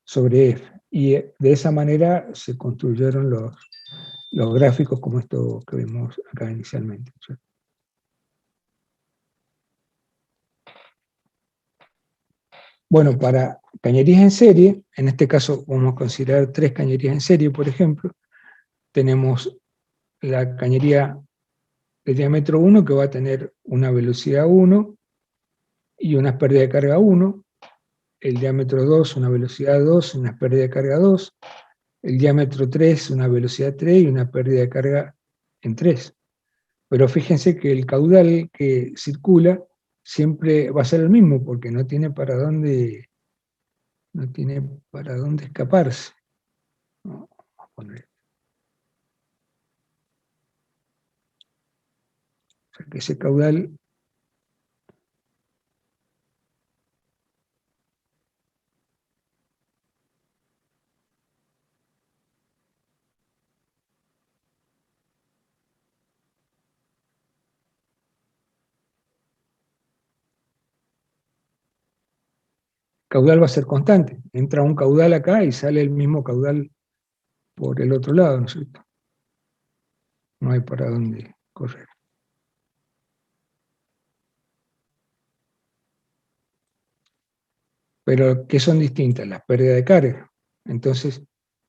sobre F. Y de esa manera se construyeron los gráficos como esto que vimos acá inicialmente, ¿cierto? Bueno, para cañerías en serie, en este caso vamos a considerar 3 cañerías en serie, por ejemplo. Tenemos la cañería de diámetro 1, que va a tener una velocidad 1 y una pérdida de carga 1, el diámetro 2, una velocidad 2, una pérdida de carga 2, el diámetro 3, una velocidad 3 y una pérdida de carga en 3. Pero fíjense que el caudal que circula siempre va a ser el mismo, porque no tiene para dónde escaparse. Vamos a poner. O sea que ese caudal va a ser constante. Entra un caudal acá y sale el mismo caudal por el otro lado, ¿no es cierto? No hay para dónde correr. Pero que son distintas, las pérdidas de carga. Entonces,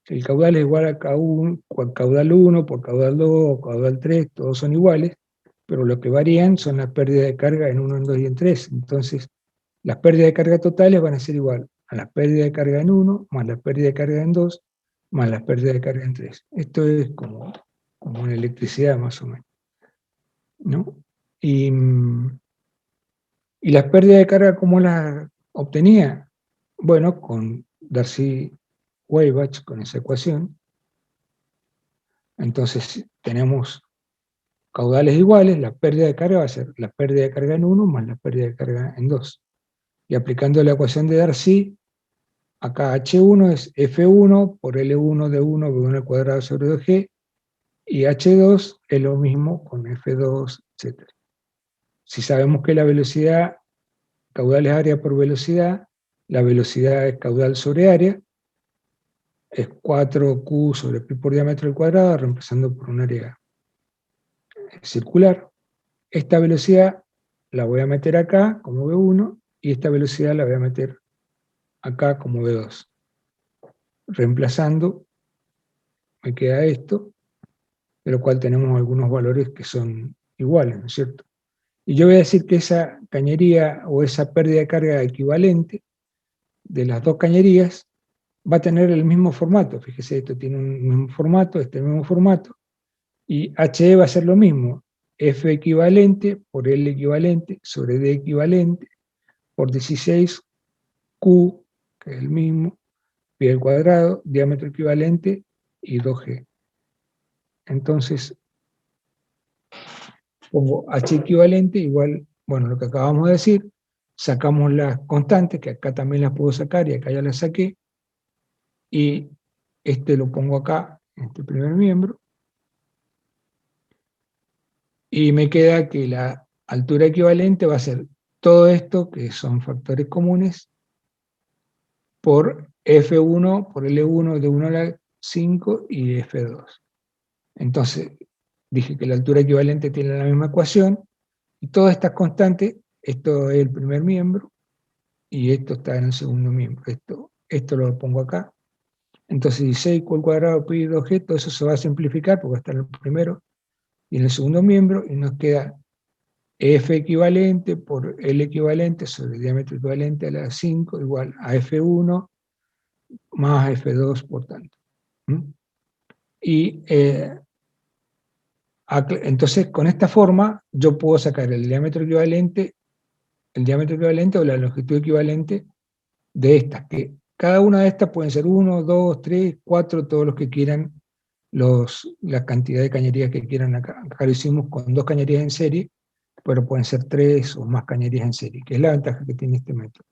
el caudal es igual a caudal 1 por caudal 2, caudal 3, todos son iguales, pero lo que varían son las pérdidas de carga en 1, en 2 y en 3. Entonces, las pérdidas de carga totales van a ser igual a las pérdidas de carga en 1, más las pérdidas de carga en 2, más las pérdidas de carga en 3. Esto es como en electricidad, más o menos, ¿no? Y las pérdidas de carga, ¿cómo las obtenía? Bueno, con Darcy-Weisbach, con esa ecuación. Entonces tenemos caudales iguales, la pérdida de carga va a ser la pérdida de carga en 1 más la pérdida de carga en 2. Y aplicando la ecuación de Darcy, acá H1 es F1 por L1 de 1, V1 al cuadrado sobre 2G, y H2 es lo mismo con F2, etc. Si sabemos que la velocidad, caudal es área por velocidad, la velocidad es caudal sobre área, es 4Q sobre pi por diámetro al cuadrado, reemplazando por un área circular. Esta velocidad la voy a meter acá como V1 y esta velocidad la voy a meter acá como V2. Reemplazando me queda esto, de lo cual tenemos algunos valores que son iguales, ¿no es cierto? Y yo voy a decir que esa cañería o esa pérdida de carga equivalente de las dos cañerías va a tener el mismo formato. Fíjese, esto tiene un mismo formato, este mismo formato, y HE va a ser lo mismo, F equivalente por L equivalente sobre D equivalente por 16Q, que es el mismo, pi al cuadrado, diámetro equivalente y 2G. Entonces, pongo H equivalente igual, bueno, lo que acabamos de decir, sacamos las constantes, que acá también las puedo sacar y acá ya las saqué, y este lo pongo acá, en este primer miembro, y me queda que la altura equivalente va a ser todo esto, que son factores comunes, por F1, por L1 de 1 a la 5 y F2. Entonces, dije que la altura equivalente tiene la misma ecuación, y todas estas constantes, esto es el primer miembro, y esto está en el segundo miembro. Esto lo pongo acá. Entonces 16Q al cuadrado pi 2G, todo eso se va a simplificar porque va a estar en el primero y en el segundo miembro, y nos queda F equivalente por L equivalente sobre el diámetro equivalente a la 5 igual a F1 más F2 por tanto. Y entonces con esta forma yo puedo sacar el diámetro equivalente o la longitud equivalente de estas, que cada una de estas pueden ser 1, 2, 3, 4, todos los que quieran, la cantidad de cañerías que quieran acá. Acá lo hicimos con 2 cañerías en serie, pero pueden ser 3 o más cañerías en serie, que es la ventaja que tiene este método.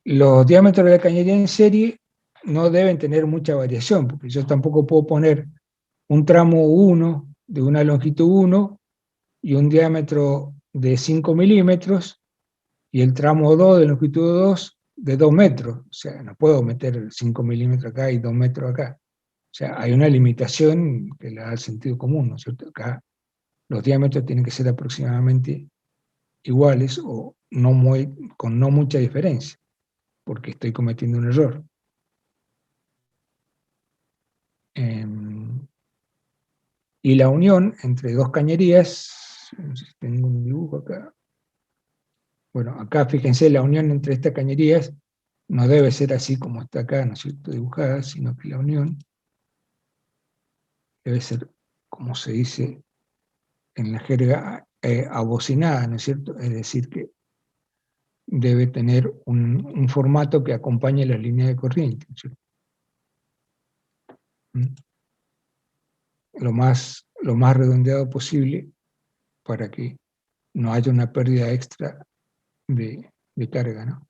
Los diámetros de la cañería en serie no deben tener mucha variación, porque yo tampoco puedo poner un tramo 1 de una longitud 1 y un diámetro de 5 milímetros, y el tramo 2 de longitud 2 de 2 metros. O sea, no puedo meter 5 milímetros acá y 2 metros acá. O sea, hay una limitación que le da el sentido común, ¿no es cierto? Acá los diámetros tienen que ser aproximadamente iguales o con no mucha diferencia. porque estoy cometiendo un error. Y la unión entre dos cañerías, no sé si tengo un dibujo acá. Bueno, acá fíjense, la unión entre estas cañerías no debe ser así como está acá, ¿no es cierto?, dibujada, sino que la unión debe ser, como se dice en la jerga, abocinada, ¿no es cierto? Es decir, que debe tener un formato que acompañe las líneas de corriente, ¿no es cierto? Lo más redondeado posible para que no haya una pérdida extra de carga, ¿no?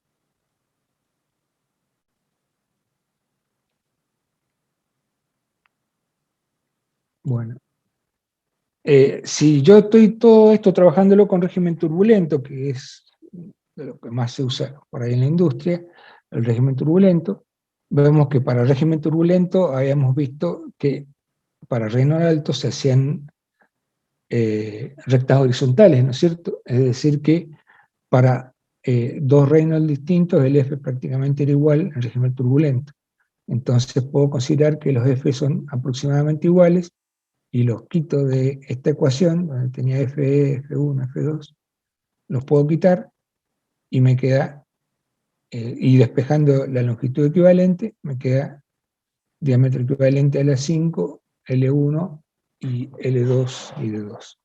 Bueno, si yo estoy todo esto trabajándolo con régimen turbulento, que es de lo que más se usa por ahí en la industria, el régimen turbulento, vemos que para el régimen turbulento habíamos visto que para Reynolds alto se hacían rectas horizontales, ¿no es cierto? Es decir que para dos Reynolds distintos el F prácticamente era igual en régimen turbulento. Entonces puedo considerar que los F son aproximadamente iguales y los quito de esta ecuación, donde tenía FE, F1, F2, los puedo quitar y me queda, y despejando la longitud equivalente, me queda diámetro equivalente a la 5, L1 y L2 y D2.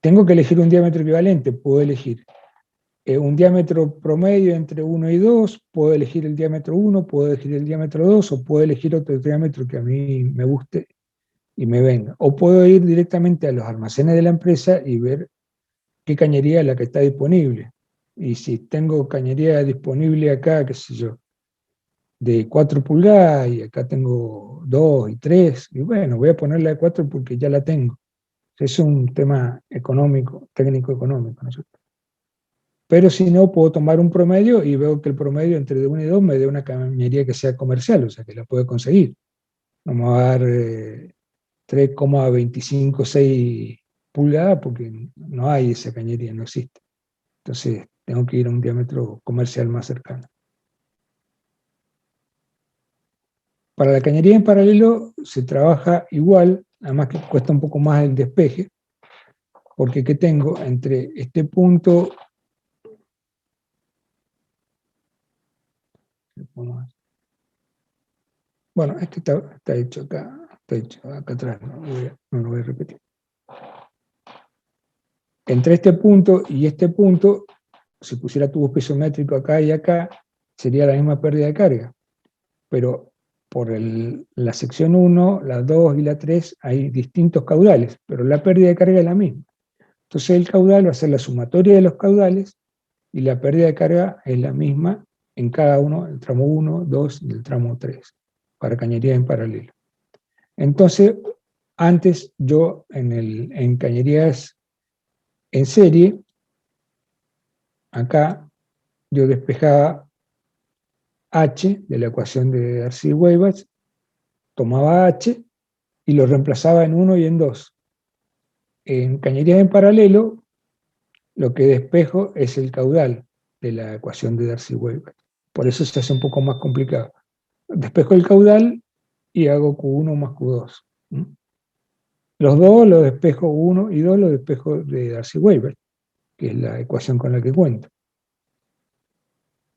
Tengo que elegir un diámetro equivalente, puedo elegir un diámetro promedio entre 1 y 2, puedo elegir el diámetro 1, puedo elegir el diámetro 2, o puedo elegir otro diámetro que a mí me guste y me venga. O puedo ir directamente a los almacenes de la empresa y ver qué cañería es la que está disponible. Y si tengo cañería disponible acá, qué sé yo, de 4 pulgadas, y acá tengo 2 y 3, y bueno, voy a ponerla de 4 porque ya la tengo. Es un tema económico, técnico económico, ¿no es cierto? Pero si no, puedo tomar un promedio y veo que el promedio entre 1 y 2 me dé una cañería que sea comercial, o sea, que la puedo conseguir. Vamos a dar 3,256 pulgadas porque no hay esa cañería, no existe. Entonces tengo que ir a un diámetro comercial más cercano. Para la cañería en paralelo se trabaja igual, además que cuesta un poco más el despeje, porque ¿qué tengo? Entre este punto, bueno, este está hecho acá, está hecho acá atrás, no lo voy a repetir. Entre este punto y este punto, si pusiera tubo pisométrico acá y acá, sería la misma pérdida de carga. Pero por la sección 1, la 2 y la 3 hay distintos caudales, pero la pérdida de carga es la misma. Entonces el caudal va a ser la sumatoria de los caudales y la pérdida de carga es la misma en cada uno, el tramo 1, 2 y el tramo 3, para cañería en paralelo. Entonces, antes yo en cañerías en serie, acá yo despejaba H de la ecuación de Darcy-Weisbach, tomaba H y lo reemplazaba en 1 y en 2. En cañerías en paralelo, lo que despejo es el caudal de la ecuación de Darcy-Weisbach. Por eso se hace un poco más complicado. Despejo el caudal y hago Q1 más Q2. Los dos los despejo, 1 y 2 los despejo de Darcy-Weisbach, que es la ecuación con la que cuento.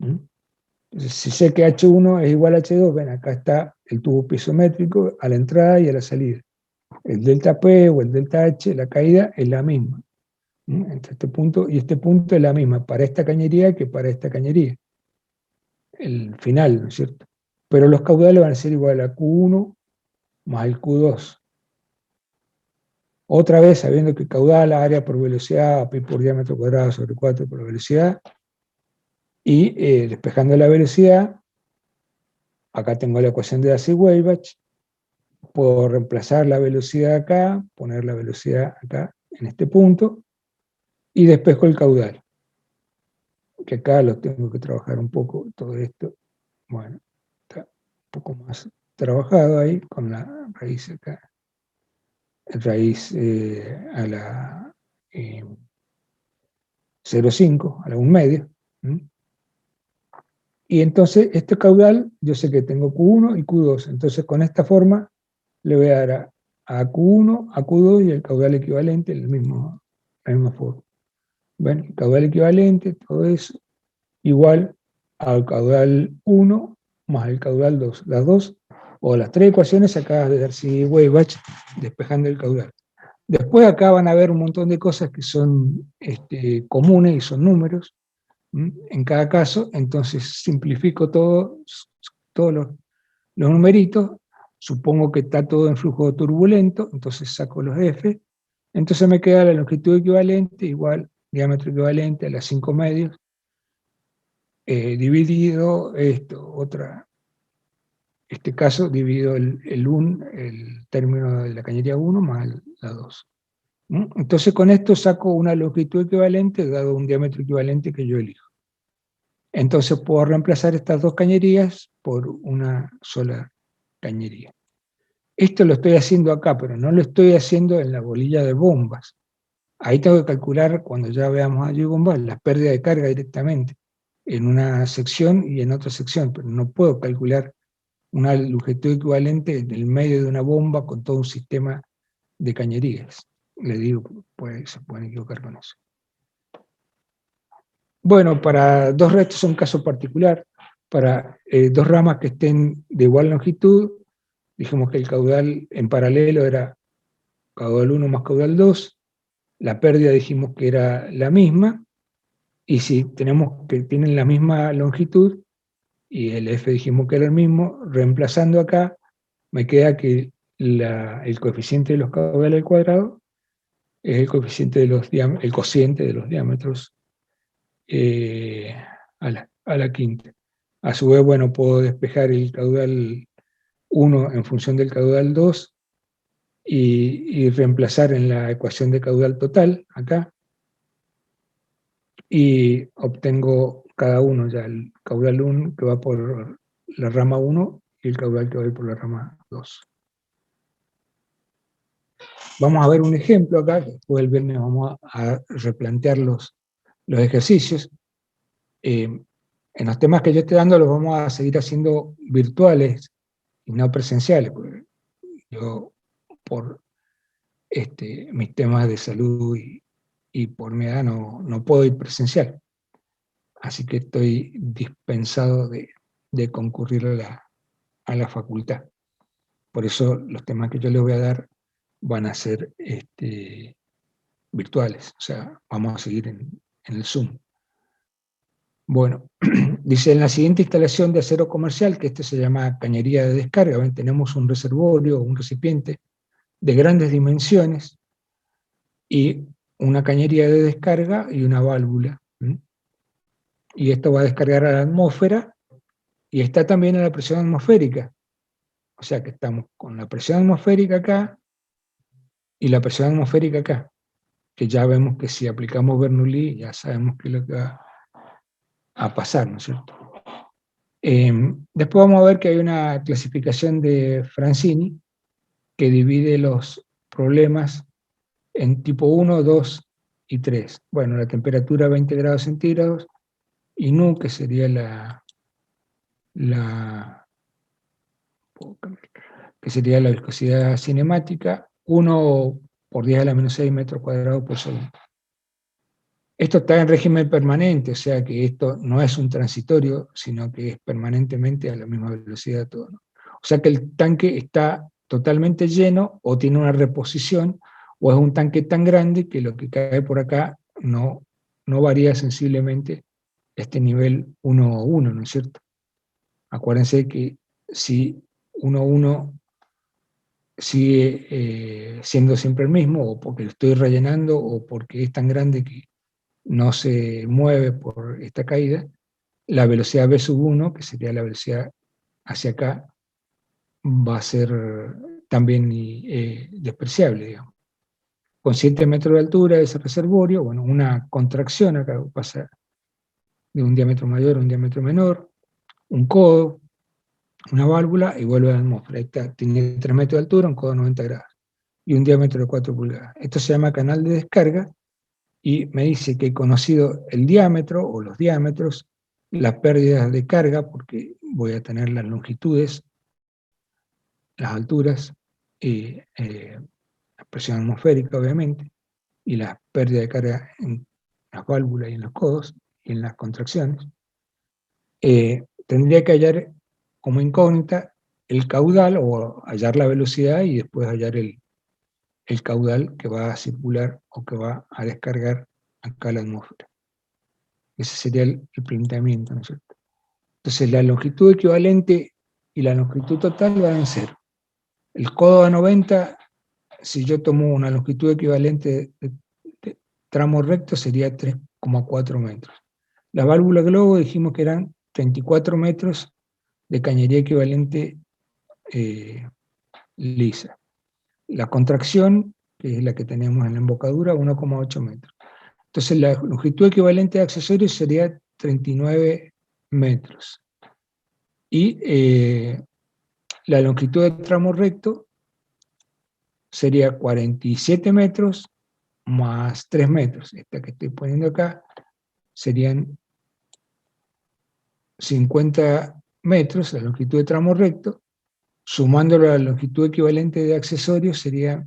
Entonces, si sé que H1 es igual a H2, ven, acá está el tubo pisométrico a la entrada y a la salida. El delta P o el delta H, la caída es la misma. Entre este punto y este punto es la misma para esta cañería que para esta cañería. El final, ¿no es cierto? Pero los caudales van a ser igual a Q1 más el Q2. Otra vez, sabiendo que caudal, área por velocidad, pi por diámetro cuadrado sobre 4 por velocidad, y despejando la velocidad, acá tengo la ecuación de Darcy-Weisbach, puedo reemplazar la velocidad acá, poner la velocidad acá, en este punto, y despejo el caudal. Que acá lo tengo que trabajar un poco, todo esto, bueno, está un poco más trabajado ahí, con la raíz acá, raíz a la 0,5, a la 1 medio. Y entonces este caudal, yo sé que tengo Q1 y Q2, entonces con esta forma le voy a dar a Q1, a Q2 y el caudal equivalente, la misma forma. Bueno, el caudal equivalente, todo eso, igual al caudal 1 más el caudal 2. Las dos, o las tres ecuaciones sacadas de Darcy-Weisbach, despejando el caudal. Después acá van a ver un montón de cosas que son comunes y son números, en cada caso, entonces simplifico todos los numeritos, supongo que está todo en flujo turbulento, entonces saco los F, entonces me queda la longitud equivalente igual diámetro equivalente a las 5 medios, dividido este caso, divido el término de la cañería 1 más la 2. Entonces con esto saco una longitud equivalente dado un diámetro equivalente que yo elijo. Entonces puedo reemplazar estas dos cañerías por una sola cañería. Esto lo estoy haciendo acá, pero no lo estoy haciendo en la bolilla de bombas. Ahí tengo que calcular, cuando ya veamos allí bombas, la pérdida de carga directamente, en una sección y en otra sección, pero no puedo calcular una longitud equivalente en el medio de una bomba con todo un sistema de cañerías. Le digo, pues se pueden equivocar con eso. Bueno, para dos restos es un caso particular. Para dos ramas que estén de igual longitud, dijimos que el caudal en paralelo era caudal 1 más caudal 2, la pérdida dijimos que era la misma, y si tenemos que tienen la misma longitud, y el F dijimos que era el mismo, reemplazando acá, me queda que el coeficiente de los caudales al cuadrado es el cociente de los diámetros a la quinta. A su vez, bueno, puedo despejar el caudal 1 en función del caudal 2 y reemplazar en la ecuación de caudal total, acá, y obtengo cada uno ya, el caudal 1 que va por la rama 1 y el caudal que va por la rama 2. Vamos a ver un ejemplo acá, después el viernes vamos a replantear los ejercicios. En los temas que yo estoy dando los vamos a seguir haciendo virtuales y no presenciales, porque yo por mis temas de salud y por mi edad no puedo ir presencial. Así que estoy dispensado de concurrir a la facultad. Por eso los temas que yo les voy a dar van a ser virtuales, o sea, vamos a seguir en el Zoom. Bueno, dice, en la siguiente instalación de acero comercial, que este se llama cañería de descarga, ven, tenemos un reservorio, un recipiente de grandes dimensiones y una cañería de descarga y una válvula. Y esto va a descargar a la atmósfera y está también a la presión atmosférica. O sea que estamos con la presión atmosférica acá y la presión atmosférica acá, que ya vemos que si aplicamos Bernoulli ya sabemos qué es lo que va a pasar, ¿no es cierto? Después vamos a ver que hay una clasificación de Francini que divide los problemas en tipo 1, 2 y 3. Bueno, la temperatura 20 grados centígrados, y Nu, que sería la viscosidad cinemática, 1 por 10 a la menos 6 metros cuadrados por segundo. Esto está en régimen permanente, o sea que esto no es un transitorio, sino que es permanentemente a la misma velocidad todo, ¿no? O sea que el tanque está totalmente lleno, o tiene una reposición, o es un tanque tan grande que lo que cae por acá no varía sensiblemente este nivel 1,1, ¿no es cierto? Acuérdense que si 1,1 sigue siendo siempre el mismo, o porque lo estoy rellenando, o porque es tan grande que no se mueve por esta caída, la velocidad v1, que sería la velocidad hacia acá, va a ser también despreciable, digamos. Con 7 metros de altura de ese reservorio, bueno, una contracción acá pasa de un diámetro mayor a un diámetro menor, un codo, una válvula y vuelve a la atmósfera. Tiene 3 metros de altura, un codo de 90 grados y un diámetro de 4 pulgadas. Esto se llama canal de descarga y me dice que he conocido el diámetro o los diámetros las pérdidas de carga, porque voy a tener las longitudes, las alturas, y la presión atmosférica, obviamente, y la pérdida de carga en las válvulas y en los codos, y en las contracciones. Tendría que hallar como incógnita el caudal, o hallar la velocidad, y después hallar el caudal que va a circular o que va a descargar acá a la atmósfera. Ese sería el planteamiento, ¿no es cierto? Entonces la longitud equivalente y la longitud total van a ser el codo a 90, si yo tomo una longitud equivalente de tramo recto, sería 3,4 metros. La válvula globo dijimos que eran 34 metros de cañería equivalente lisa. La contracción, que es la que tenemos en la embocadura, 1,8 metros. Entonces la longitud equivalente de accesorios sería 39 metros. Y la longitud de tramo recto sería 47 metros más 3 metros. Esta que estoy poniendo acá serían 50 metros, la longitud de tramo recto. Sumándolo a la longitud equivalente de accesorios sería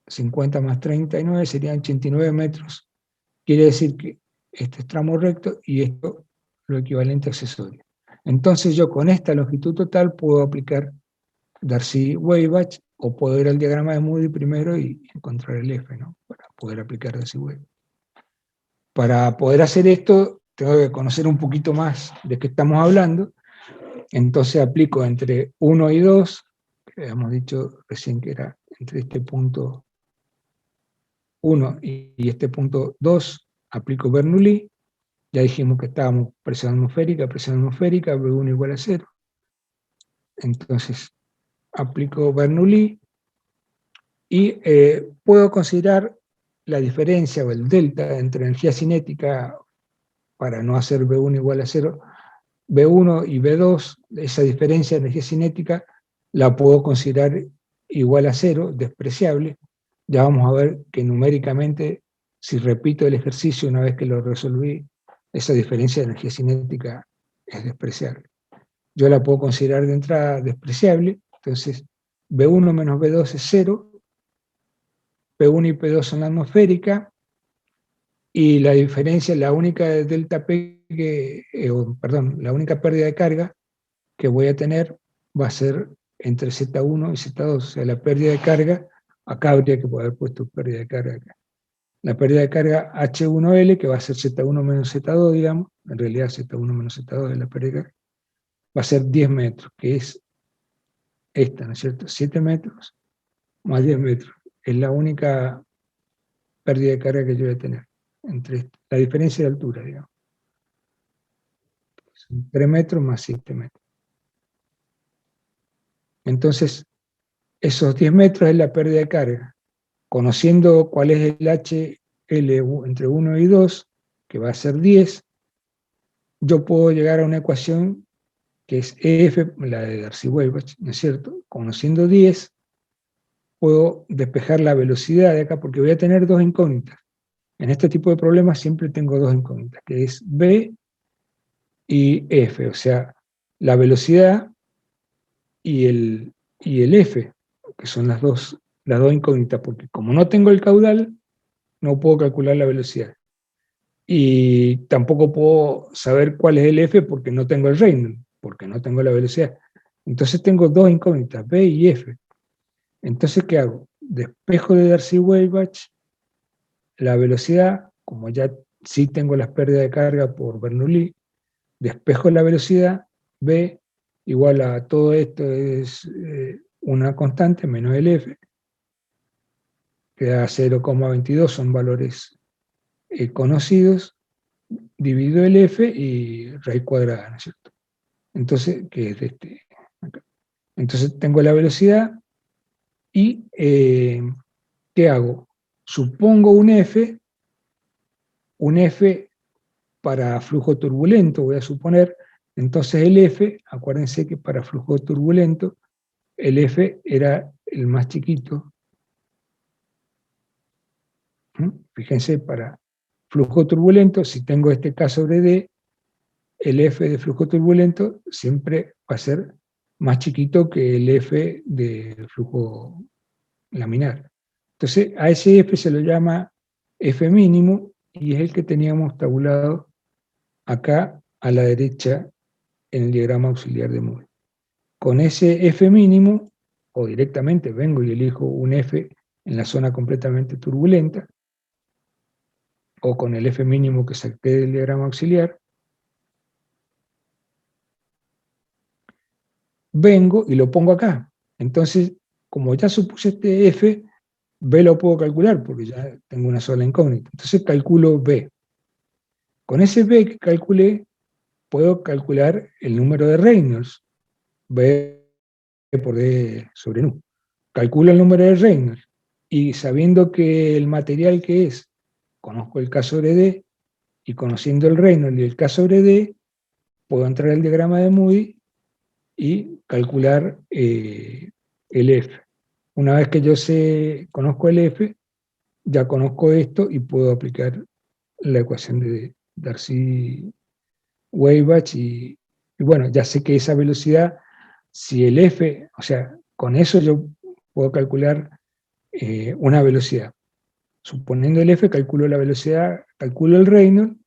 50 más 39, serían 89 metros. Quiere decir que este es tramo recto y esto lo equivalente a accesorio. Entonces yo con esta longitud total puedo aplicar Darcy-Weisbach, o puedo ir al diagrama de Moody primero y encontrar el F, ¿no? Para poder aplicar Darcy-Weisbach. Para poder hacer esto, tengo que conocer un poquito más de qué estamos hablando. Entonces aplico entre 1 y 2, que habíamos dicho recién que era entre este punto 1 y este punto 2, aplico Bernoulli. Ya dijimos que estábamos presión atmosférica, V1 igual a 0. Entonces aplico Bernoulli y puedo considerar la diferencia o el delta entre energía cinética, para no hacer V1 igual a 0, V1 y V2, esa diferencia de energía cinética la puedo considerar igual a 0, despreciable. Ya vamos a ver que numéricamente, si repito el ejercicio una vez que lo resolví, esa diferencia de energía cinética es despreciable. Yo la puedo considerar de entrada despreciable, entonces V1 menos V2 es 0, P1 y P2 son la atmosférica, y la diferencia, la única delta P, la única pérdida de carga que voy a tener va a ser entre Z1 y Z2, o sea, la pérdida de carga, acá habría que haber puesto pérdida de carga acá. La pérdida de carga H1L, que va a ser Z1 menos Z2, digamos, en realidad Z1 menos Z2 es la pérdida de carga, va a ser 10 metros, que es esta, ¿no es cierto? 7 metros más 10 metros. Es la única pérdida de carga que yo voy a tener, entre la diferencia de altura, digamos. Son 3 metros más 7 metros. Entonces, esos 10 metros es la pérdida de carga. Conociendo cuál es el HL entre 1 y 2, que va a ser 10, yo puedo llegar a una ecuación que es EF, la de Darcy-Weisbach, ¿no es cierto? Conociendo 10, puedo despejar la velocidad de acá, porque voy a tener dos incógnitas. En este tipo de problemas siempre tengo dos incógnitas, que es B y F, o sea, la velocidad y el F, que son las dos incógnitas, porque como no tengo el caudal, no puedo calcular la velocidad. Y tampoco puedo saber cuál es el F porque no tengo el Reynolds, porque no tengo la velocidad. Entonces tengo dos incógnitas, B y F. Entonces, ¿qué hago? Despejo de Darcy-Weisbach la velocidad, como ya sí tengo las pérdidas de carga por Bernoulli, despejo la velocidad, B igual a todo esto es una constante menos el F, que da 0,22, son valores conocidos, divido el F y raíz cuadrada, ¿no es cierto? Entonces, que es de este, acá. Entonces tengo la velocidad y ¿qué hago? Supongo un F para flujo turbulento, voy a suponer. Entonces el F, acuérdense que para flujo turbulento, el F era el más chiquito. Fíjense, para flujo turbulento, si tengo este K sobre D, el F de flujo turbulento siempre va a ser más chiquito que el F de flujo laminar. Entonces, a ese F se lo llama F mínimo, y es el que teníamos tabulado acá a la derecha en el diagrama auxiliar de Moody. Con ese F mínimo, o directamente vengo y elijo un F en la zona completamente turbulenta, o con el F mínimo que saqué del diagrama auxiliar, vengo y lo pongo acá. Entonces, como ya supuse este F, B lo puedo calcular, porque ya tengo una sola incógnita. Entonces calculo B. Con ese B que calculé, puedo calcular el número de Reynolds, B por D sobre nu. Calculo el número de Reynolds, y sabiendo que el material que es, conozco el K sobre D, y conociendo el Reynolds y el K sobre D, puedo entrar al diagrama de Moody y calcular el F. Una vez que yo conozco el F, ya conozco esto y puedo aplicar la ecuación de Darcy-Weisbach, y bueno, ya sé que esa velocidad, si el F, o sea, con eso yo puedo calcular una velocidad. Suponiendo el F, calculo la velocidad, calculo el Reynolds,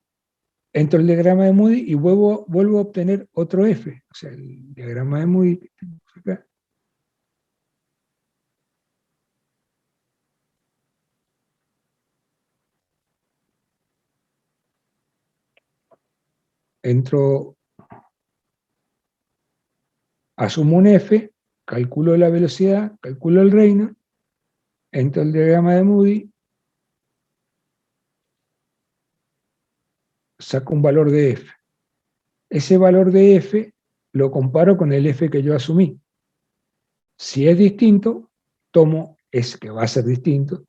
entro al diagrama de Moody y vuelvo a obtener otro F. O sea, el diagrama de Moody que tenemos acá. Entro, asumo un F, calculo la velocidad, calculo el Reynolds, entro al diagrama de Moody, saco un valor de F. Ese valor de F lo comparo con el F que yo asumí. Si es distinto, tomo ese que va a ser distinto,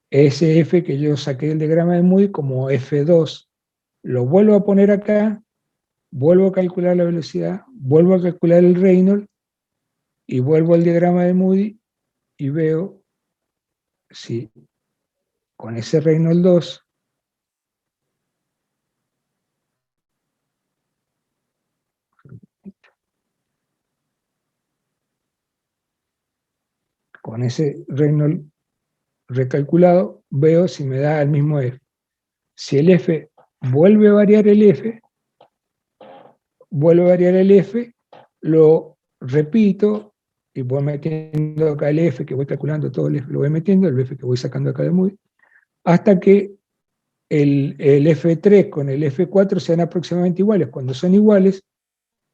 ese F que yo saqué del diagrama de Moody como F2, lo vuelvo a poner acá, vuelvo a calcular la velocidad, vuelvo a calcular el Reynolds, y vuelvo al diagrama de Moody y veo si con ese Reynolds 2 con ese Reynolds recalculado, veo si me da el mismo F. Si el F vuelve a variar el F, lo repito y voy metiendo acá el F que voy calculando, todo el F lo voy metiendo, el F que voy sacando acá de Moody, hasta que el F3 con el F4 sean aproximadamente iguales. Cuando son iguales,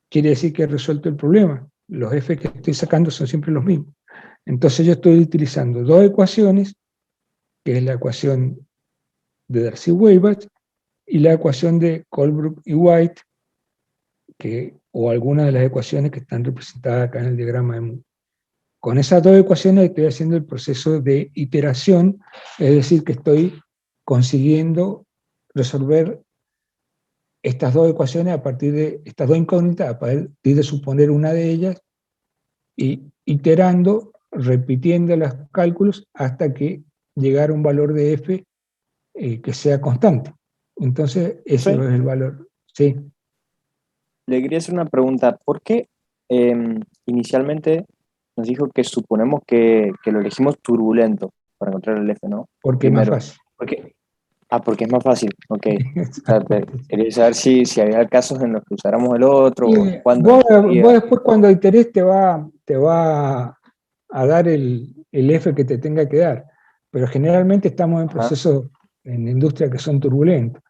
quiere decir que he resuelto el problema. Los F que estoy sacando son siempre los mismos. Entonces yo estoy utilizando dos ecuaciones, que es la ecuación de Darcy-Weisbach y la ecuación de Colebrook y White, o algunas de las ecuaciones que están representadas acá en el diagrama de Moody. Con esas dos ecuaciones estoy haciendo el proceso de iteración, es decir, que estoy consiguiendo resolver estas dos ecuaciones a partir de estas dos incógnitas, a partir de suponer una de ellas, y iterando, repitiendo los cálculos hasta que llegar a un valor de F que sea constante. Entonces, ese es el valor. Sí. Le quería hacer una pregunta. ¿Por qué inicialmente nos dijo que suponemos que lo elegimos turbulento para encontrar el F, ¿no? Porque Primero. es más fácil. Porque es más fácil. Ok. Quería saber si había casos en los que usáramos el otro o cuándo. Vos después cuando iteres te va a dar el F que te tenga que dar. Pero generalmente estamos en procesos en la industria que son turbulentos.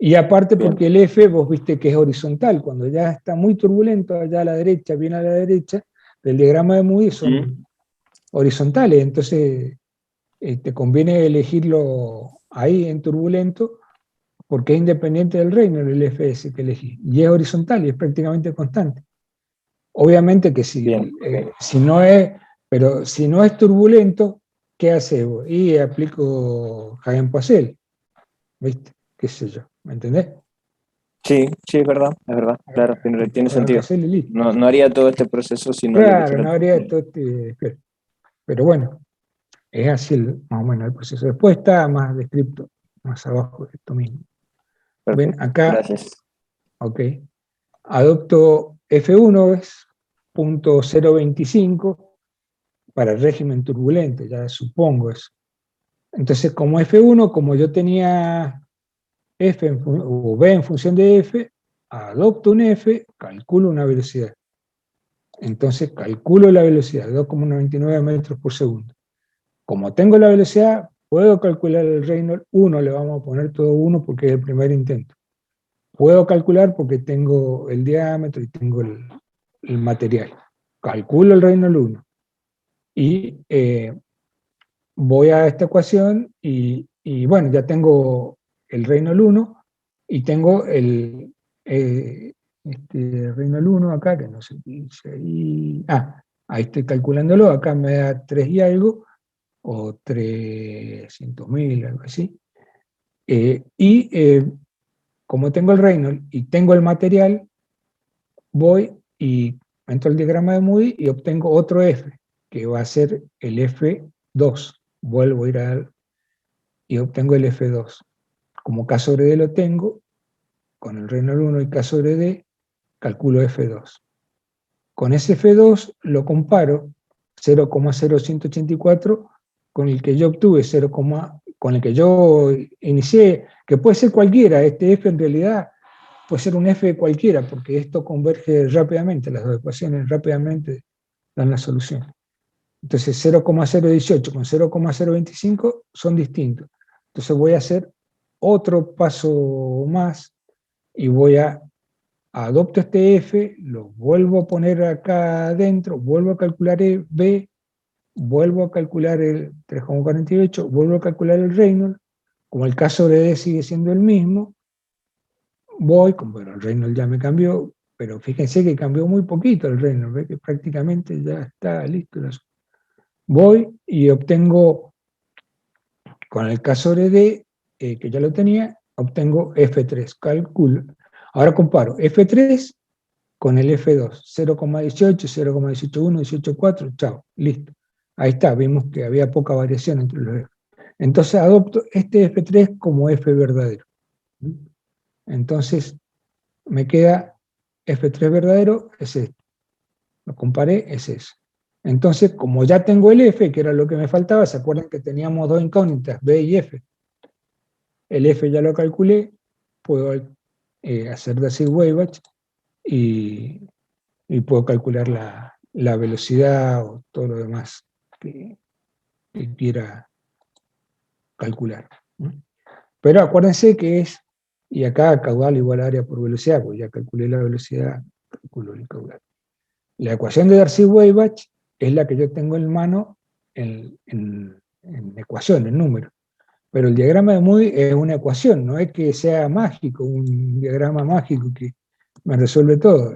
Y aparte porque el F, vos viste que es horizontal, cuando ya está muy turbulento allá a la derecha, bien a la derecha, del diagrama de Moody son horizontales, entonces te conviene elegirlo ahí en turbulento, porque es independiente del Reynolds el FS que elegí, y es horizontal y es prácticamente constante. Obviamente que si no es turbulento, ¿qué hace vos? Y aplico Hagen-Poiseuille, ¿viste? ¿Qué sé yo? ¿Me entendés? Sí, es verdad, claro, tiene sentido. No haría todo este proceso si no Claro, no haría todo este... Pero bueno, es así más o menos el proceso. Después está más descrito, más abajo de esto mismo. Perfecto. Ven acá, Gracias. ok. adopto F1, es punto 0.25 para el régimen turbulento, ya supongo eso. Entonces, como F1, como yo tenía F o B en función de F, adopto un F, calculo una velocidad. Entonces calculo la velocidad, 2,99 metros por segundo. Como tengo la velocidad, puedo calcular el Reynolds 1, le vamos a poner todo 1 porque es el primer intento. Puedo calcular porque tengo el diámetro y tengo el material. Calculo el Reynolds 1. Y voy a esta ecuación y bueno, ya tengo el Reynolds 1 y tengo el Reynolds 1 acá, que no sé qué dice ahí. Ahí estoy calculándolo, acá me da 3 y algo, o 300.000, algo así. Como tengo el Reynolds y tengo el material, voy y entro al diagrama de Moody y obtengo otro F, que va a ser el F2. Vuelvo a ir y obtengo el F2. Como K sobre D lo tengo, con el Reynolds 1 y K sobre D, calculo F2. Con ese F2 lo comparo 0,0184 con el que yo obtuve, con el que yo inicié, que puede ser cualquiera. Este F en realidad puede ser un F cualquiera, porque esto converge rápidamente, las dos ecuaciones rápidamente dan la solución. Entonces 0,018 con 0,025 son distintos. Entonces voy a hacer otro paso más y adopto este F, lo vuelvo a poner acá adentro, vuelvo a calcular el B, vuelvo a calcular el 3,48, vuelvo a calcular el Reynolds, como el K sobre D sigue siendo el mismo, bueno, el Reynolds ya me cambió, pero fíjense que cambió muy poquito el Reynolds, ¿ve? Que prácticamente ya está listo. Voy y obtengo, con el K sobre D, que ya lo tenía, obtengo F3, calculo. Ahora comparo F3 con el F2, 0,18, 0,181, 18,4, chao, listo. Ahí está, vimos que había poca variación entre los F. Entonces adopto este F3 como F verdadero. Entonces me queda F3 verdadero, es este. Lo comparé, es eso. Entonces, como ya tengo el F, que era lo que me faltaba, ¿se acuerdan que teníamos dos incógnitas, B y F? El F ya lo calculé, puedo hacer Darcy-Weisbach y puedo calcular la velocidad o todo lo demás que quiera calcular. Pero acuérdense que y acá caudal igual a área por velocidad, porque ya calculé la velocidad, calculo el caudal. La ecuación de Darcy-Weisbach es la que yo tengo en mano en ecuación, en número. Pero el diagrama de Moody es una ecuación, no es que sea mágico, un diagrama mágico que me resuelve todo.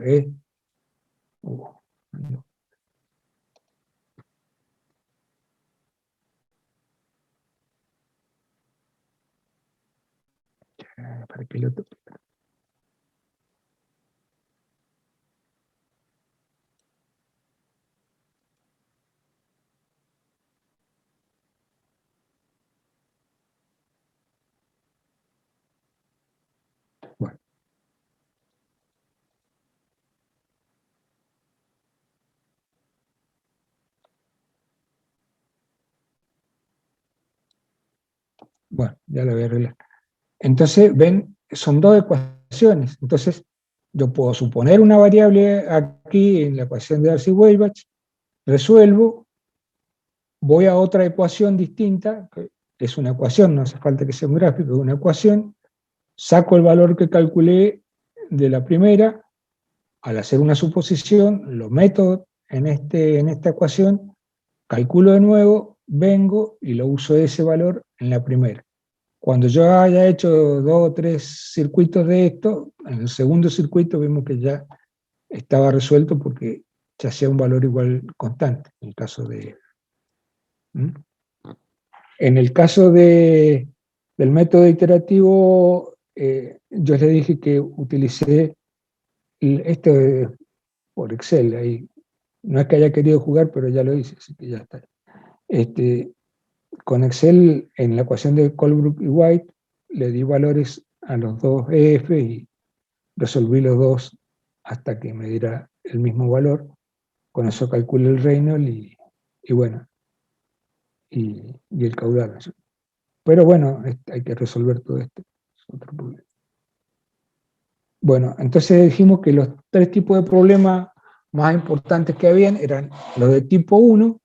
¿Para qué lo toque? Bueno. Bueno, ya lo voy a arreglar. Entonces, ven, son dos ecuaciones. Entonces, yo puedo suponer una variable aquí en la ecuación de Darcy-Weisbach, resuelvo, voy a otra ecuación distinta, que es una ecuación, no hace falta que sea un gráfico, es una ecuación, saco el valor que calculé de la primera, al hacer una suposición, lo meto en esta ecuación, calculo de nuevo, vengo y lo uso ese valor en la primera. Cuando yo haya hecho 2 o 3 circuitos de esto, en el segundo circuito vimos que ya estaba resuelto porque se hacía un valor igual constante, en el caso de... En el caso del método iterativo, yo les dije que utilicé esto por Excel, ahí. No es que haya querido jugar, pero ya lo hice, así que ya está. Con Excel, en la ecuación de Colebrook y White, le di valores a los dos F y resolví los dos hasta que me diera el mismo valor. Con eso calculo el Reynolds y bueno, y el caudal. Pero bueno, hay que resolver todo esto. Es otro problema. Bueno, entonces dijimos que los 3 tipos de problemas más importantes que habían eran los de tipo 1,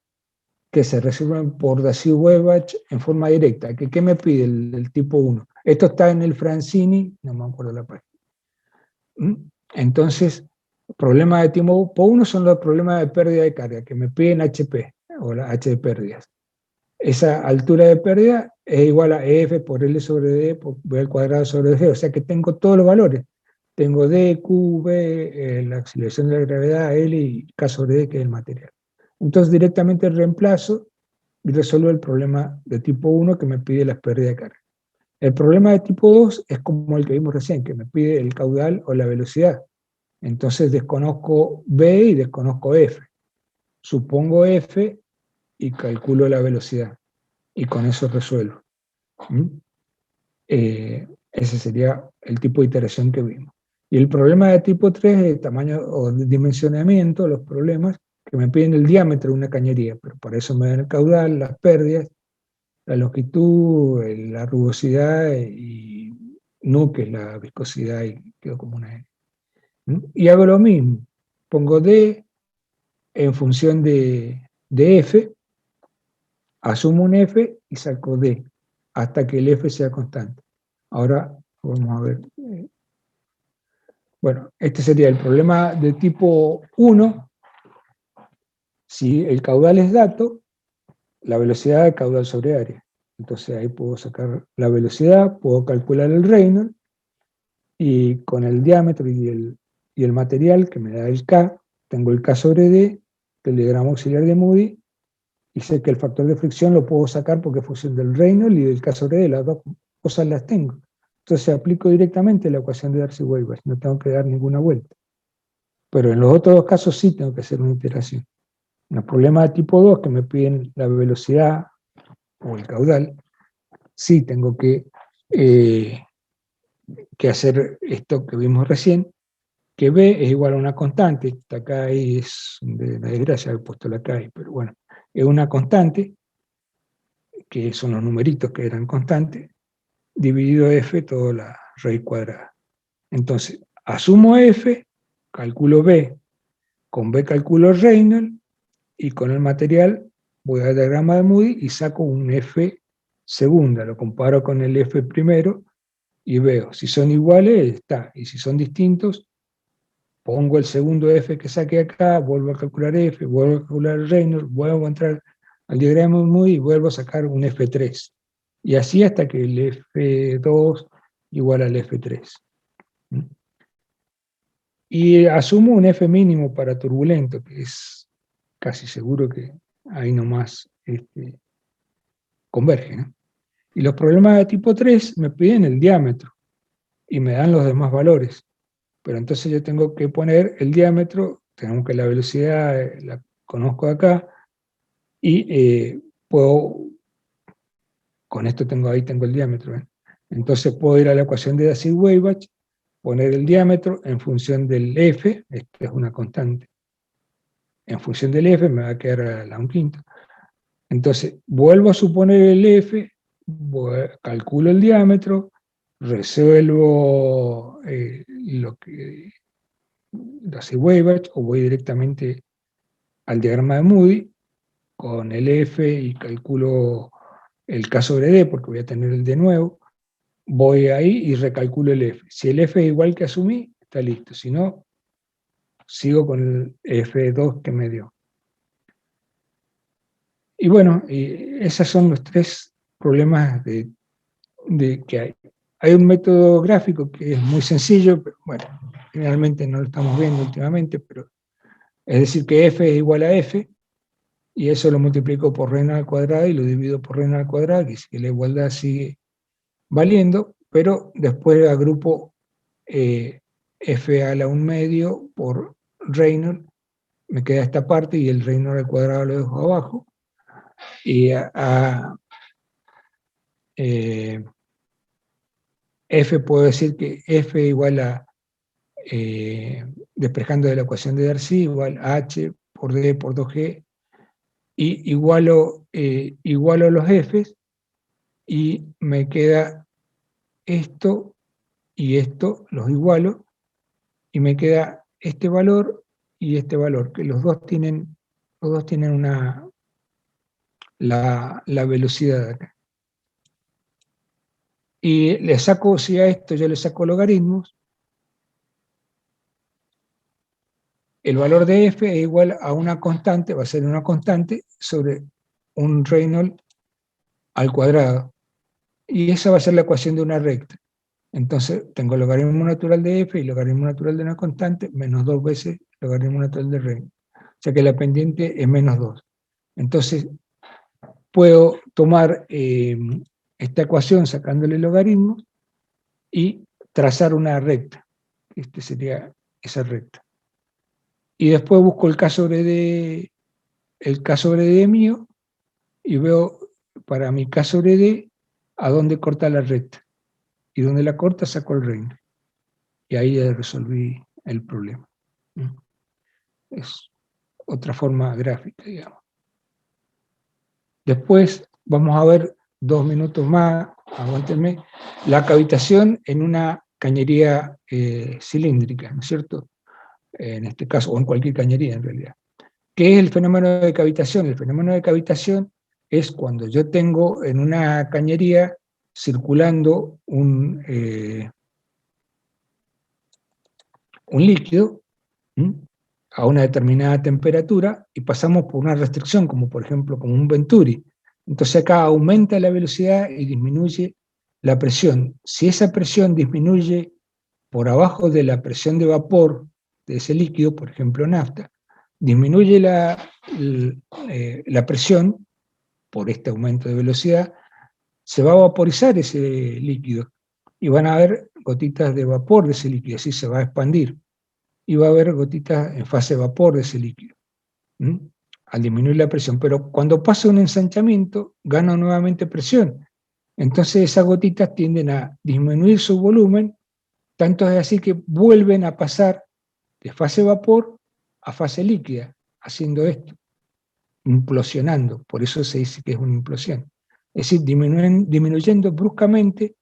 que se resuelven por Dacii-Weibach en forma directa. ¿Qué me pide el tipo 1? Esto está en el Francini, no me acuerdo la página. Entonces, problemas de tipo 1 son los problemas de pérdida de carga, que me piden HP, o la H de pérdidas. Esa altura de pérdida es igual a F por L sobre D por B al cuadrado sobre G, o sea que tengo todos los valores. Tengo D, Q, B, la aceleración de la gravedad, L y K sobre D, que es el material. Entonces directamente reemplazo y resuelvo el problema de tipo 1 que me pide las pérdidas de carga. El problema de tipo 2 es como el que vimos recién, que me pide el caudal o la velocidad. Entonces desconozco B y desconozco F. Supongo F y calculo la velocidad. Y con eso resuelvo. Ese sería el tipo de iteración que vimos. Y el problema de tipo 3 es el tamaño o el dimensionamiento, los problemas que me piden el diámetro de una cañería, pero para eso me dan el caudal, las pérdidas, la longitud, la rugosidad y nu, que es la viscosidad, y quedó como una N. Y hago lo mismo, pongo D en función de F, asumo un F y saco D, hasta que el F sea constante. Ahora vamos a ver. Bueno, este sería el problema de tipo 1. Si el caudal es dato, la velocidad es caudal sobre área. Entonces ahí puedo sacar la velocidad, puedo calcular el Reynolds, y con el diámetro y el material que me da el K, tengo el K sobre D, el diagrama auxiliar de Moody, y sé que el factor de fricción lo puedo sacar porque es función del Reynolds y del K sobre D, las dos cosas las tengo. Entonces aplico directamente la ecuación de Darcy-Weisbach, no tengo que dar ninguna vuelta. Pero en los otros 2 casos sí tengo que hacer una iteración. En los problemas de tipo 2 que me piden la velocidad o el caudal, sí tengo que hacer esto que vimos recién, que B es igual a una constante. Esta acá ahí es de una desgracia haber puesto la K, pero bueno, es una constante, que son los numeritos que eran constantes, dividido F toda la raíz cuadrada. Entonces, asumo F, calculo B, con B calculo Reynolds, y con el material voy al diagrama de Moody y saco un F segunda, lo comparo con el F primero y veo si son iguales, está, y si son distintos, pongo el segundo F que saqué acá, vuelvo a calcular F, vuelvo a calcular Reynolds, vuelvo a entrar al diagrama de Moody y vuelvo a sacar un F3. Y así hasta que el F2 igual al F3. Y asumo un F mínimo para turbulento, que es casi seguro que ahí nomás converge, ¿no? Y los problemas de tipo 3 me piden el diámetro y me dan los demás valores. Pero entonces yo tengo que poner el diámetro, tenemos que la velocidad la conozco acá, y puedo, con esto ahí tengo el diámetro, ¿eh? Entonces puedo ir a la ecuación de Dacii-Weibach, poner el diámetro en función del F, esta es una constante, en función del F me va a quedar la 1/5. Entonces, vuelvo a suponer el F, calculo el diámetro, resuelvo lo que hace Weibach, o voy directamente al diagrama de Moody con el F y calculo el K sobre D, porque voy a tener el D nuevo. Voy ahí y recalculo el F. Si el F es igual que asumí, está listo. Si no, sigo con el F2 que me dio. Y bueno, esos son los 3 problemas de que hay. Hay un método gráfico que es muy sencillo, pero bueno, generalmente no lo estamos viendo últimamente, pero es decir que F es igual a F, y eso lo multiplico por Reynolds al cuadrado y lo divido por Reynolds al cuadrado, que dice que la igualdad sigue valiendo, pero después agrupo F a la 1/2 por Reynolds, me queda esta parte y el Reynolds al cuadrado lo dejo abajo, y F puedo decir que F igual a despejando de la ecuación de Darcy, igual H por D por 2G, y igualo los Fs, y me queda esto y esto, los igualo, y me queda este valor y este valor, que los dos tienen la velocidad de acá. Y le saco, si a esto yo le saco logaritmos, el valor de f es igual a una constante, va a ser una constante sobre un Reynolds al cuadrado. Y esa va a ser la ecuación de una recta. Entonces tengo logaritmo natural de f y logaritmo natural de una constante, menos 2 veces logaritmo natural de Reynolds. O sea que la pendiente es menos 2. Entonces puedo tomar esta ecuación sacándole logaritmos y trazar una recta. Este sería esa recta. Y después busco el K sobre D mío y veo para mi K sobre D a dónde corta la recta. Y donde la corta saco el Reynolds. Y ahí ya resolví el problema. Es otra forma gráfica, digamos. Después vamos a ver 2 minutos más, aguántenme, la cavitación en una cañería cilíndrica, ¿no es cierto? En este caso, o en cualquier cañería en realidad. ¿Qué es el fenómeno de cavitación? El fenómeno de cavitación es cuando yo tengo en una cañería circulando un líquido a una determinada temperatura y pasamos por una restricción, como por ejemplo como un Venturi. Entonces acá aumenta la velocidad y disminuye la presión. Si esa presión disminuye por abajo de la presión de vapor de ese líquido, por ejemplo nafta, disminuye la presión por este aumento de velocidad, se va a vaporizar ese líquido y van a haber gotitas de vapor de ese líquido, así se va a expandir. Y va a haber gotitas en fase de vapor de ese líquido, al disminuir la presión. Pero cuando pasa un ensanchamiento, gana nuevamente presión. Entonces esas gotitas tienden a disminuir su volumen, tanto es así que vuelven a pasar de fase de vapor a fase líquida, haciendo esto, implosionando. Por eso se dice que es una implosión. Es decir, disminuyendo bruscamente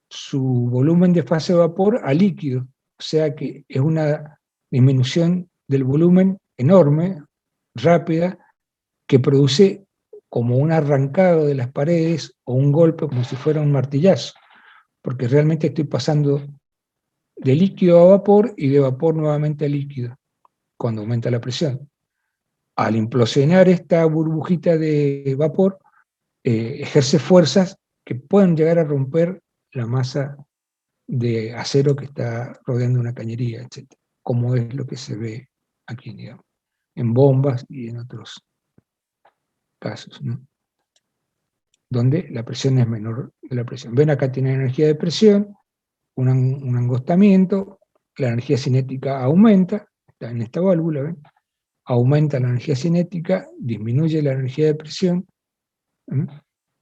su volumen de fase de vapor a líquido. O sea que es una disminución del volumen enorme, rápida, que produce como un arrancado de las paredes o un golpe como si fuera un martillazo, porque realmente estoy pasando de líquido a vapor y de vapor nuevamente a líquido, cuando aumenta la presión. Al implosionar esta burbujita de vapor, ejerce fuerzas que pueden llegar a romper la masa de acero que está rodeando una cañería, etc. Como es lo que se ve aquí, digamos, en bombas y en otros casos, ¿no? Donde la presión es menor de la presión. Ven, acá tiene energía de presión, un angostamiento, la energía cinética aumenta, está en esta válvula, ¿ven? Aumenta la energía cinética, disminuye la energía de presión,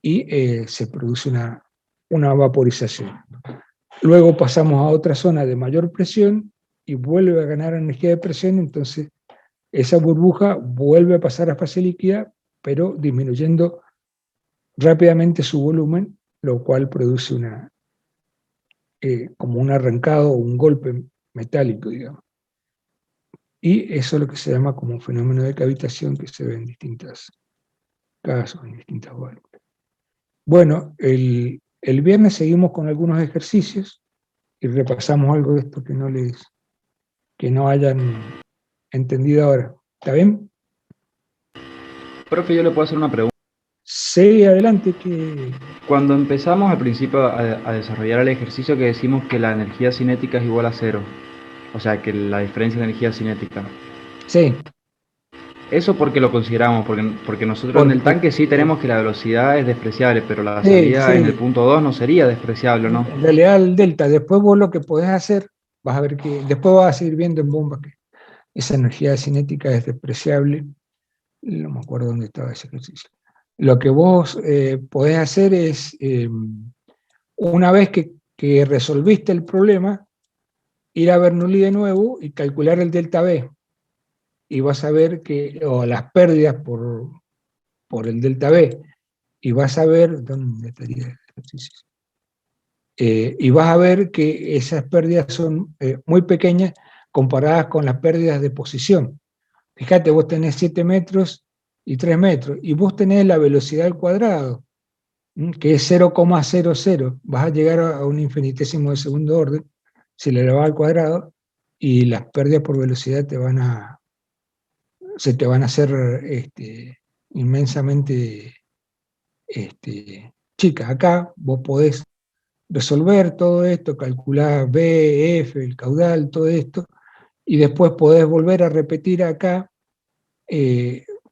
y se produce una vaporización. Luego pasamos a otra zona de mayor presión y vuelve a ganar energía de presión, entonces esa burbuja vuelve a pasar a fase líquida, pero disminuyendo rápidamente su volumen, lo cual produce como un arrancado o un golpe metálico, digamos. Y eso es lo que se llama como un fenómeno de cavitación que se ve en distintos casos, en distintas válvulas. Bueno, el viernes seguimos con algunos ejercicios y repasamos algo de esto que no hayan entendido ahora. ¿Está bien? Profe, yo le puedo hacer una pregunta. Sí, adelante. Que Cuando empezamos al principio a desarrollar el ejercicio que decimos que la energía cinética es igual a cero, o sea, que la diferencia de energía cinética, sí, ¿eso por qué lo consideramos? Porque nosotros en el tanque sí tenemos que la velocidad es despreciable, pero la salida en el punto 2 no sería despreciable, ¿no? En realidad el delta, después vos lo que podés hacer, vas a ver que después vas a seguir viendo en bombas que esa energía cinética es despreciable. No me acuerdo dónde estaba ese ejercicio. Lo que vos podés hacer es, una vez que resolviste el problema, ir a Bernoulli de nuevo y calcular el delta B. Y vas a ver que, o las pérdidas por el delta B, y vas a ver, ¿dónde estaría el ejercicio? Y vas a ver que esas pérdidas son muy pequeñas comparadas con las pérdidas de posición. Fíjate, vos tenés 7 metros y 3 metros, y vos tenés la velocidad al cuadrado, que es 0,00. Vas a llegar a un infinitésimo de segundo orden, si le elevas al cuadrado, y las pérdidas por velocidad se te van a hacer inmensamente chicas. Acá vos podés resolver todo esto, calcular B, F, el caudal, todo esto, y después podés volver a repetir acá,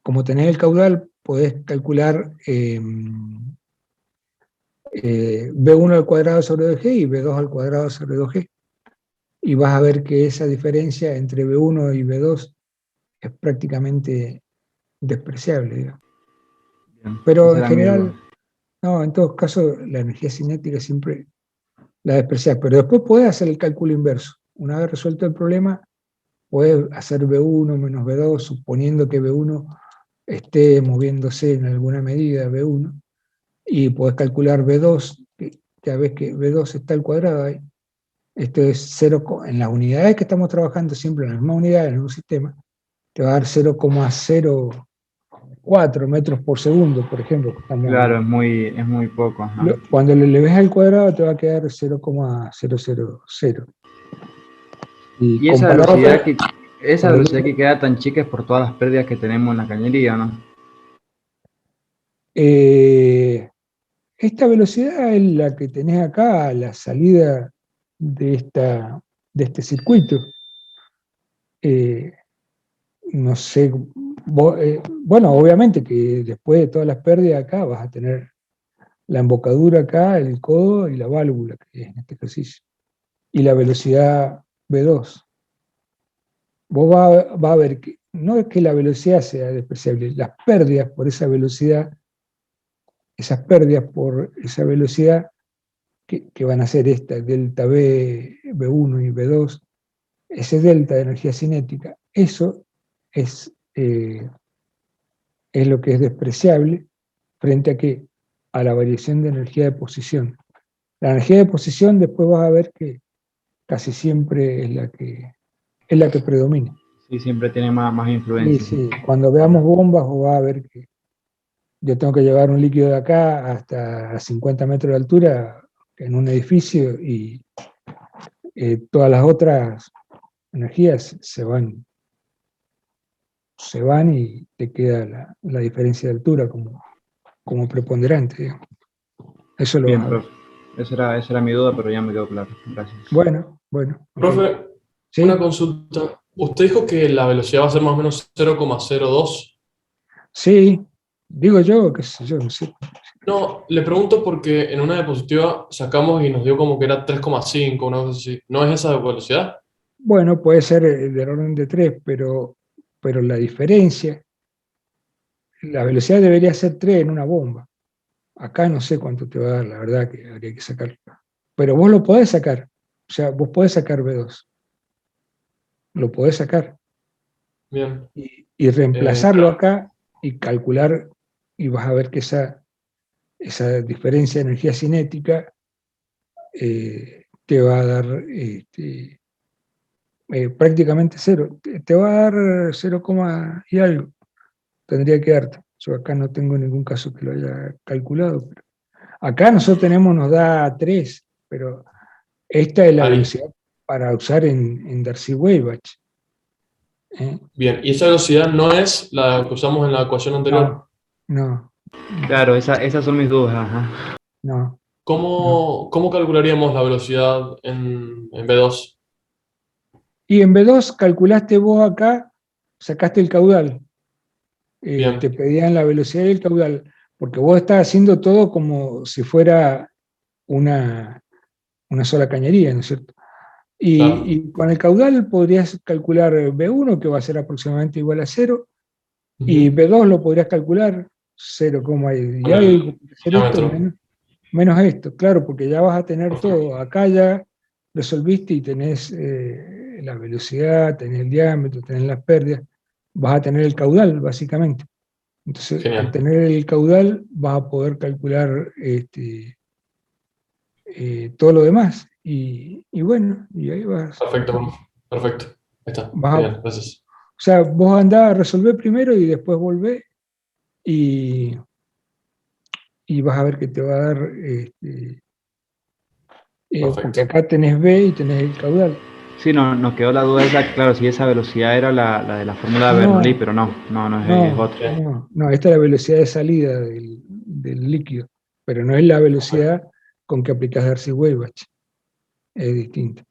como tenés el caudal, podés calcular B1 al cuadrado sobre 2G y B2 al cuadrado sobre 2G, y vas a ver que esa diferencia entre B1 y B2 es prácticamente despreciable, digamos. Bien, Pero esa en era mi duda. general, no, en todos casos la energía cinética siempre la despreciás, pero después podés hacer el cálculo inverso. Una vez resuelto el problema, podés hacer B1 menos B2, suponiendo que B1 esté moviéndose en alguna medida, B1, y podés calcular B2, que ya ves que B2 está al cuadrado ahí. Esto es 0, en las unidades que estamos trabajando siempre en la misma unidad, en el mismo sistema, te va a dar 0,04 metros por segundo, por ejemplo. Claro, es muy poco. Ajá. Cuando le ves al cuadrado te va a quedar 0,000. Y Y esa comparado con el velocidad que otro, queda tan chica es por todas las pérdidas que tenemos en la cañería, ¿no? esta velocidad es la que tenés acá a la salida de este circuito. No sé, bueno, obviamente que después de todas las pérdidas acá vas a tener la embocadura acá, el codo y la válvula, que es en este ejercicio, y la velocidad V2. Vos va a ver que no es que la velocidad sea despreciable, las pérdidas por esa velocidad, esas pérdidas por esa velocidad que van a ser esta, delta B, B1 y B2, ese delta de energía cinética, eso es lo que es despreciable frente a qué, a la variación de energía de posición. La energía de posición después vas a ver que casi siempre es la que predomina. Sí, siempre tiene más Y influencia. sí, cuando veamos bombas, vos vas a ver que yo tengo que llevar un líquido de acá hasta 50 metros de altura en un edificio, y todas las otras energías se van y te queda la diferencia de altura como preponderante, digamos. Eso lo vas Bien, a ver. profe. Esa era mi duda, pero ya me quedó claro. Gracias. Bueno, ok. Profe, una ¿Sí? consulta. Usted dijo que la velocidad va a ser más o menos 0,02. Sí, digo yo, qué sé yo, no sé. No, le pregunto porque en una diapositiva sacamos y nos dio como que era 3,5, una cosa así. ¿No es esa velocidad? Bueno, puede ser del orden de 3, pero la diferencia, la velocidad debería ser 3 en una bomba. Acá no sé cuánto te va a dar, la verdad que habría que sacarlo. Pero vos lo podés sacar, o sea, vos podés sacar B2, lo podés sacar Bien. y reemplazarlo Claro. acá y calcular, y vas a ver que esa diferencia de energía cinética te va a dar prácticamente cero. Te va a dar 0, y algo. Tendría que darte. Yo acá no tengo ningún caso que lo haya calculado. Pero acá nosotros nos da 3, pero esta es la Ahí. velocidad para usar en Darcy-Weisbach. Bien. ¿Y esa velocidad no es la que usamos en la ecuación anterior? No, no, Claro, esas son mis dudas. Ajá. no, no. ¿Cómo calcularíamos la velocidad en B2? Y en B2 calculaste vos acá, sacaste el caudal. Te Bien. pedían la velocidad y el caudal, porque vos estás haciendo todo como si fuera una, una sola cañería, ¿no es cierto? Claro. Y con el caudal podrías calcular B1, que va a ser aproximadamente igual a 0, y Ujú. B2 lo podrías calcular 0, y Con algo, el hacer esto diámetro. menos esto, claro, porque ya vas a tener todo. Acá ya resolviste y tenés la velocidad, tenés el diámetro, tenés las pérdidas, vas a tener el caudal, básicamente. Entonces, Genial. al tener el caudal, vas a poder calcular todo lo demás. Y bueno, y ahí vas. Perfecto, profe. Perfecto. Ahí está. Vas a- Genial, gracias. o sea, vos andás a resolver primero y después volvés y vas a ver que te va a dar, porque Perfecto. acá tenés B y tenés el caudal. Sí, nos quedó la duda esa, claro, si esa velocidad era la de la fórmula de No, Bernoulli, pero no es no, otra. no, esta es la velocidad de salida del líquido, pero no es la velocidad con que aplicás Darcy-Weisbach, es distinta.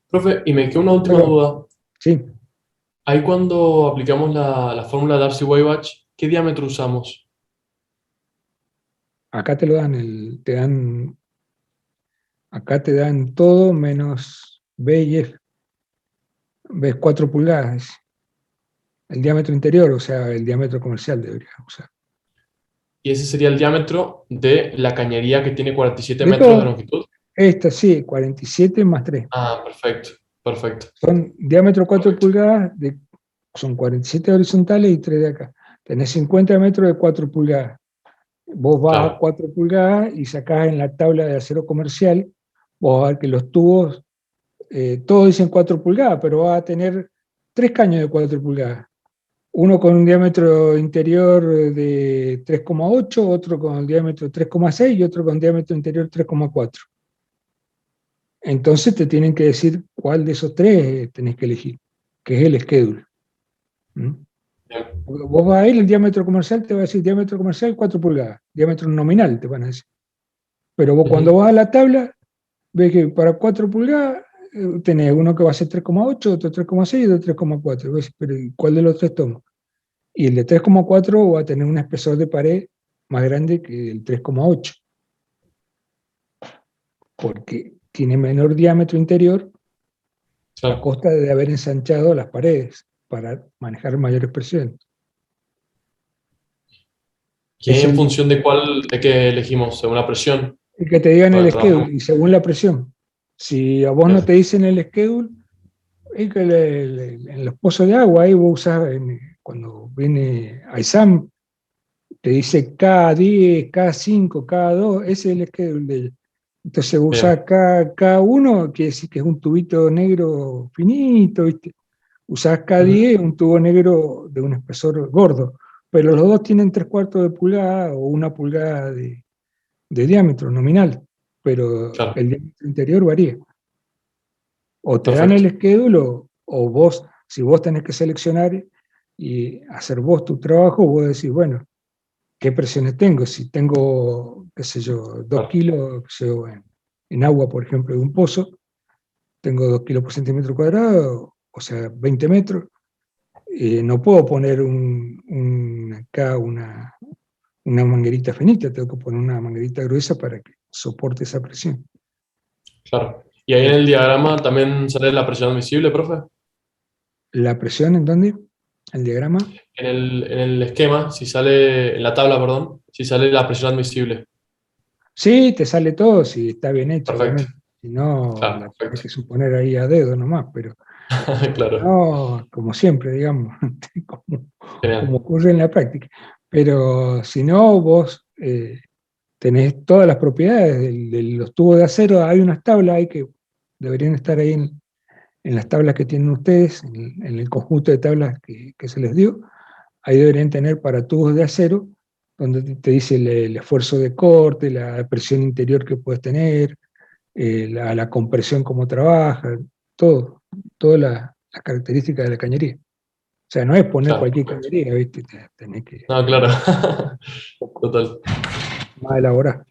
Profe, y me quedó una última Pero, duda. sí, Ahí cuando aplicamos la fórmula de Darcy-Weisbach, ¿qué diámetro usamos? acá acá te dan todo menos B y F. B es 4 pulgadas, el diámetro interior, o sea, el diámetro comercial debería usar. Y ese sería el diámetro de la cañería que tiene 47 De metros de todo, longitud. esta sí, 47 más 3. Ah, perfecto. Perfecto. Son diámetro 4 Perfecto. pulgadas, son 47 horizontales y 3 de acá. Tenés 50 metros de 4 pulgadas. Vos vas a Claro. 4 pulgadas y sacás en la tabla de acero comercial, vos vas a ver que los tubos, todos dicen 4 pulgadas, pero vas a tener 3 caños de 4 pulgadas. Uno con un diámetro interior de 3,8, otro con el diámetro 3,6 y otro con diámetro interior 3,4. Entonces te tienen que decir cuál de esos tres tenés que elegir, que es el schedule. ¿Mm? Bien. Vos vas a ir, el diámetro comercial te va a decir diámetro comercial 4 pulgadas, diámetro nominal te van a decir. Pero vos cuando vas a la tabla, ves que para 4 pulgadas tenés uno que va a ser 3,8, otro 3,6 y otro 3,4. Ves, pero ¿cuál de los tres tomo? Y el de 3,4 va a tener un espesor de pared más grande que el 3,8, porque tiene menor diámetro interior a Claro. costa de haber ensanchado las paredes para manejar mayores presiones. ¿Y ahí Es en función de qué elegimos? ¿Según la presión el que te digan para el el trabajo? schedule y según la presión. Si a vos no Bien. te dicen el schedule, es que en los pozos de agua, ahí vos usás, cuando viene ISAM, te dice K10, K5, K2, ese es el schedule de ellos. Entonces vos Bien. usás K1, quiere decir que es un tubito negro finito, ¿viste? Usás K10, un tubo negro de un espesor gordo, pero los dos tienen 3/4 de pulgada o 1 pulgada de diámetro nominal, pero Claro. el diámetro interior varía. O te dan Perfecto. el schedule o vos, si vos tenés que seleccionar y hacer vos tu trabajo, vos decís, bueno, ¿qué presiones tengo? Si tengo, qué sé yo, 2 Claro. kilos, qué sé yo, en agua, por ejemplo, de un pozo, tengo 2 kilos por centímetro cuadrado, o sea, 20 metros, no puedo poner acá una manguerita finita, tengo que poner una manguerita gruesa para que soporte esa presión. Claro. ¿Y ahí en el diagrama también sale la presión admisible, profe? ¿La presión en dónde? ¿El diagrama? En el esquema, si sale, en la tabla, perdón, si sale la presión admisible. Sí, te sale todo si está bien hecho, Perfecto. obviamente. Si no, Claro, la tenés perfecto. que suponer ahí a dedo nomás, pero Claro. no, como siempre, digamos, como Genial. ocurre en la práctica. Pero si no, vos tenés todas las propiedades de los tubos de acero, hay unas tablas ahí que deberían estar ahí en las tablas que tienen ustedes, en el conjunto de tablas que se les dio, ahí deberían tener para tubos de acero, donde te dice el esfuerzo de corte, la presión interior que puedes tener, la compresión, cómo trabaja, todas las características de la cañería. O sea, no es poner Claro, cualquier perfecto. cañería, ¿viste? Tenés que No, claro. un poco Total. más elaborar.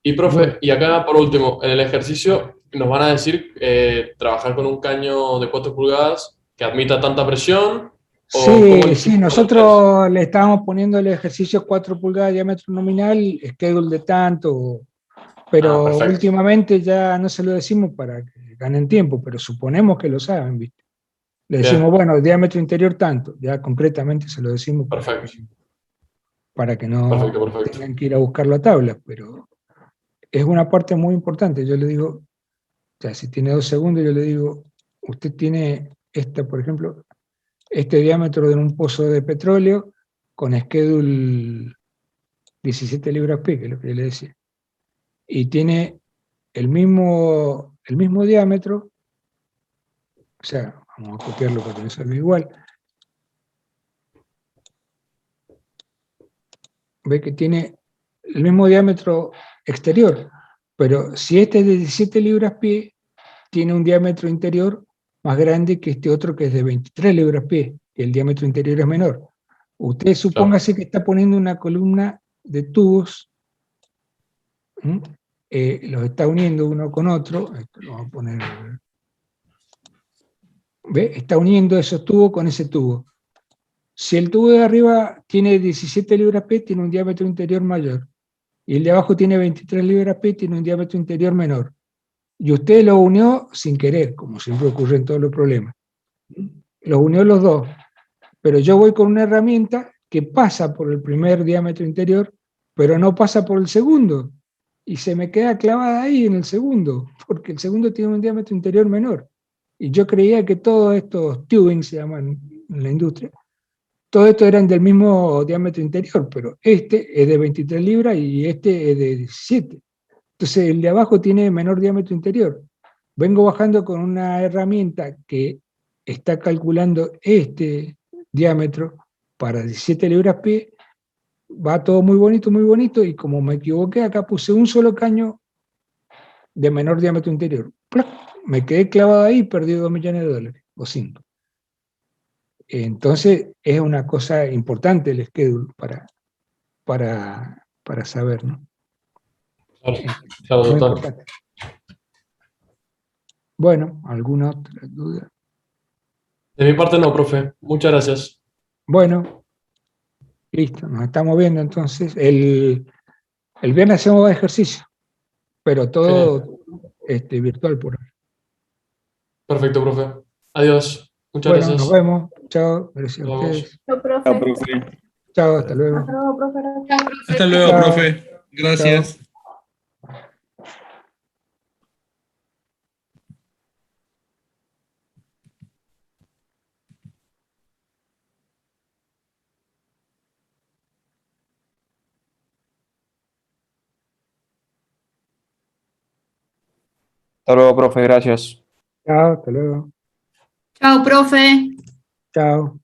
Y Bueno, profe, y acá por último, en el ejercicio nos van a decir trabajar con un caño de 4 pulgadas que admita tanta presión o cómo sí, sí, elegimos cuál de los tres. nosotros le estábamos poniendo el ejercicio 4 pulgadas de diámetro nominal, schedule de tanto, Ah, pero perfecto. últimamente ya no se lo decimos para que ganen tiempo, pero suponemos que lo saben, ¿viste? Le decimos, Bien, bueno, diámetro interior tanto, ya concretamente se lo decimos perfecto. para que Perfecto, no perfecto. tengan que ir a buscar la tabla, pero es una parte muy importante. Yo le digo, o sea, si tiene 2 segundos, yo le digo, usted tiene por ejemplo, este diámetro de un pozo de petróleo con schedule 17 libras pie, que es lo que yo le decía. Y tiene el mismo diámetro, o sea, vamos a copiarlo para que no salga igual. Ve que tiene el mismo diámetro exterior, pero si este es de 17 libras pie, tiene un diámetro interior más grande que este otro que es de 23 libras pie, y el diámetro interior es menor. Usted supóngase que está poniendo una columna de tubos, los está uniendo uno con otro, esto lo vamos a poner, ¿ve? Está uniendo esos tubos con ese tubo. Si el tubo de arriba tiene 17 libras pie, tiene un diámetro interior mayor, y el de abajo tiene 23 libras pie, tiene un diámetro interior menor. Y usted lo unió sin querer, como siempre ocurre en todos los problemas. Los unió los dos, pero yo voy con una herramienta que pasa por el primer diámetro interior, pero no pasa por el segundo, y se me queda clavada ahí en el segundo, porque el segundo tiene un diámetro interior menor. Y yo creía que todos estos tubing, se llaman en la industria, todos estos eran del mismo diámetro interior, pero este es de 23 libras y este es de 17. Entonces el de abajo tiene menor diámetro interior. Vengo bajando con una herramienta que está calculando este diámetro para 17 libras pie, va todo muy bonito, y como me equivoqué, acá puse un solo caño de menor diámetro interior. ¡Plac! Me quedé clavado ahí y perdí $2 millones, o 5. Entonces es una cosa importante el schedule para saber, ¿no? Claro, claro, Muy total. importante. Bueno, ¿alguna otra duda? De mi parte no, profe. Muchas gracias. Bueno, listo, nos estamos viendo entonces. El viernes hacemos ejercicio, pero Genial. todo virtual por hoy. Perfecto, profe. Adiós. Muchas Bueno, nos gracias. vemos. Chao, gracias a Nos vemos. ustedes. Chao, Chao, profe. profe. Chao, hasta luego. Hasta luego, profe. Hasta luego, Chao. profe. Gracias. Chao. Hasta luego, profe. Gracias. Chao, hasta luego. Chao, profe. Chao.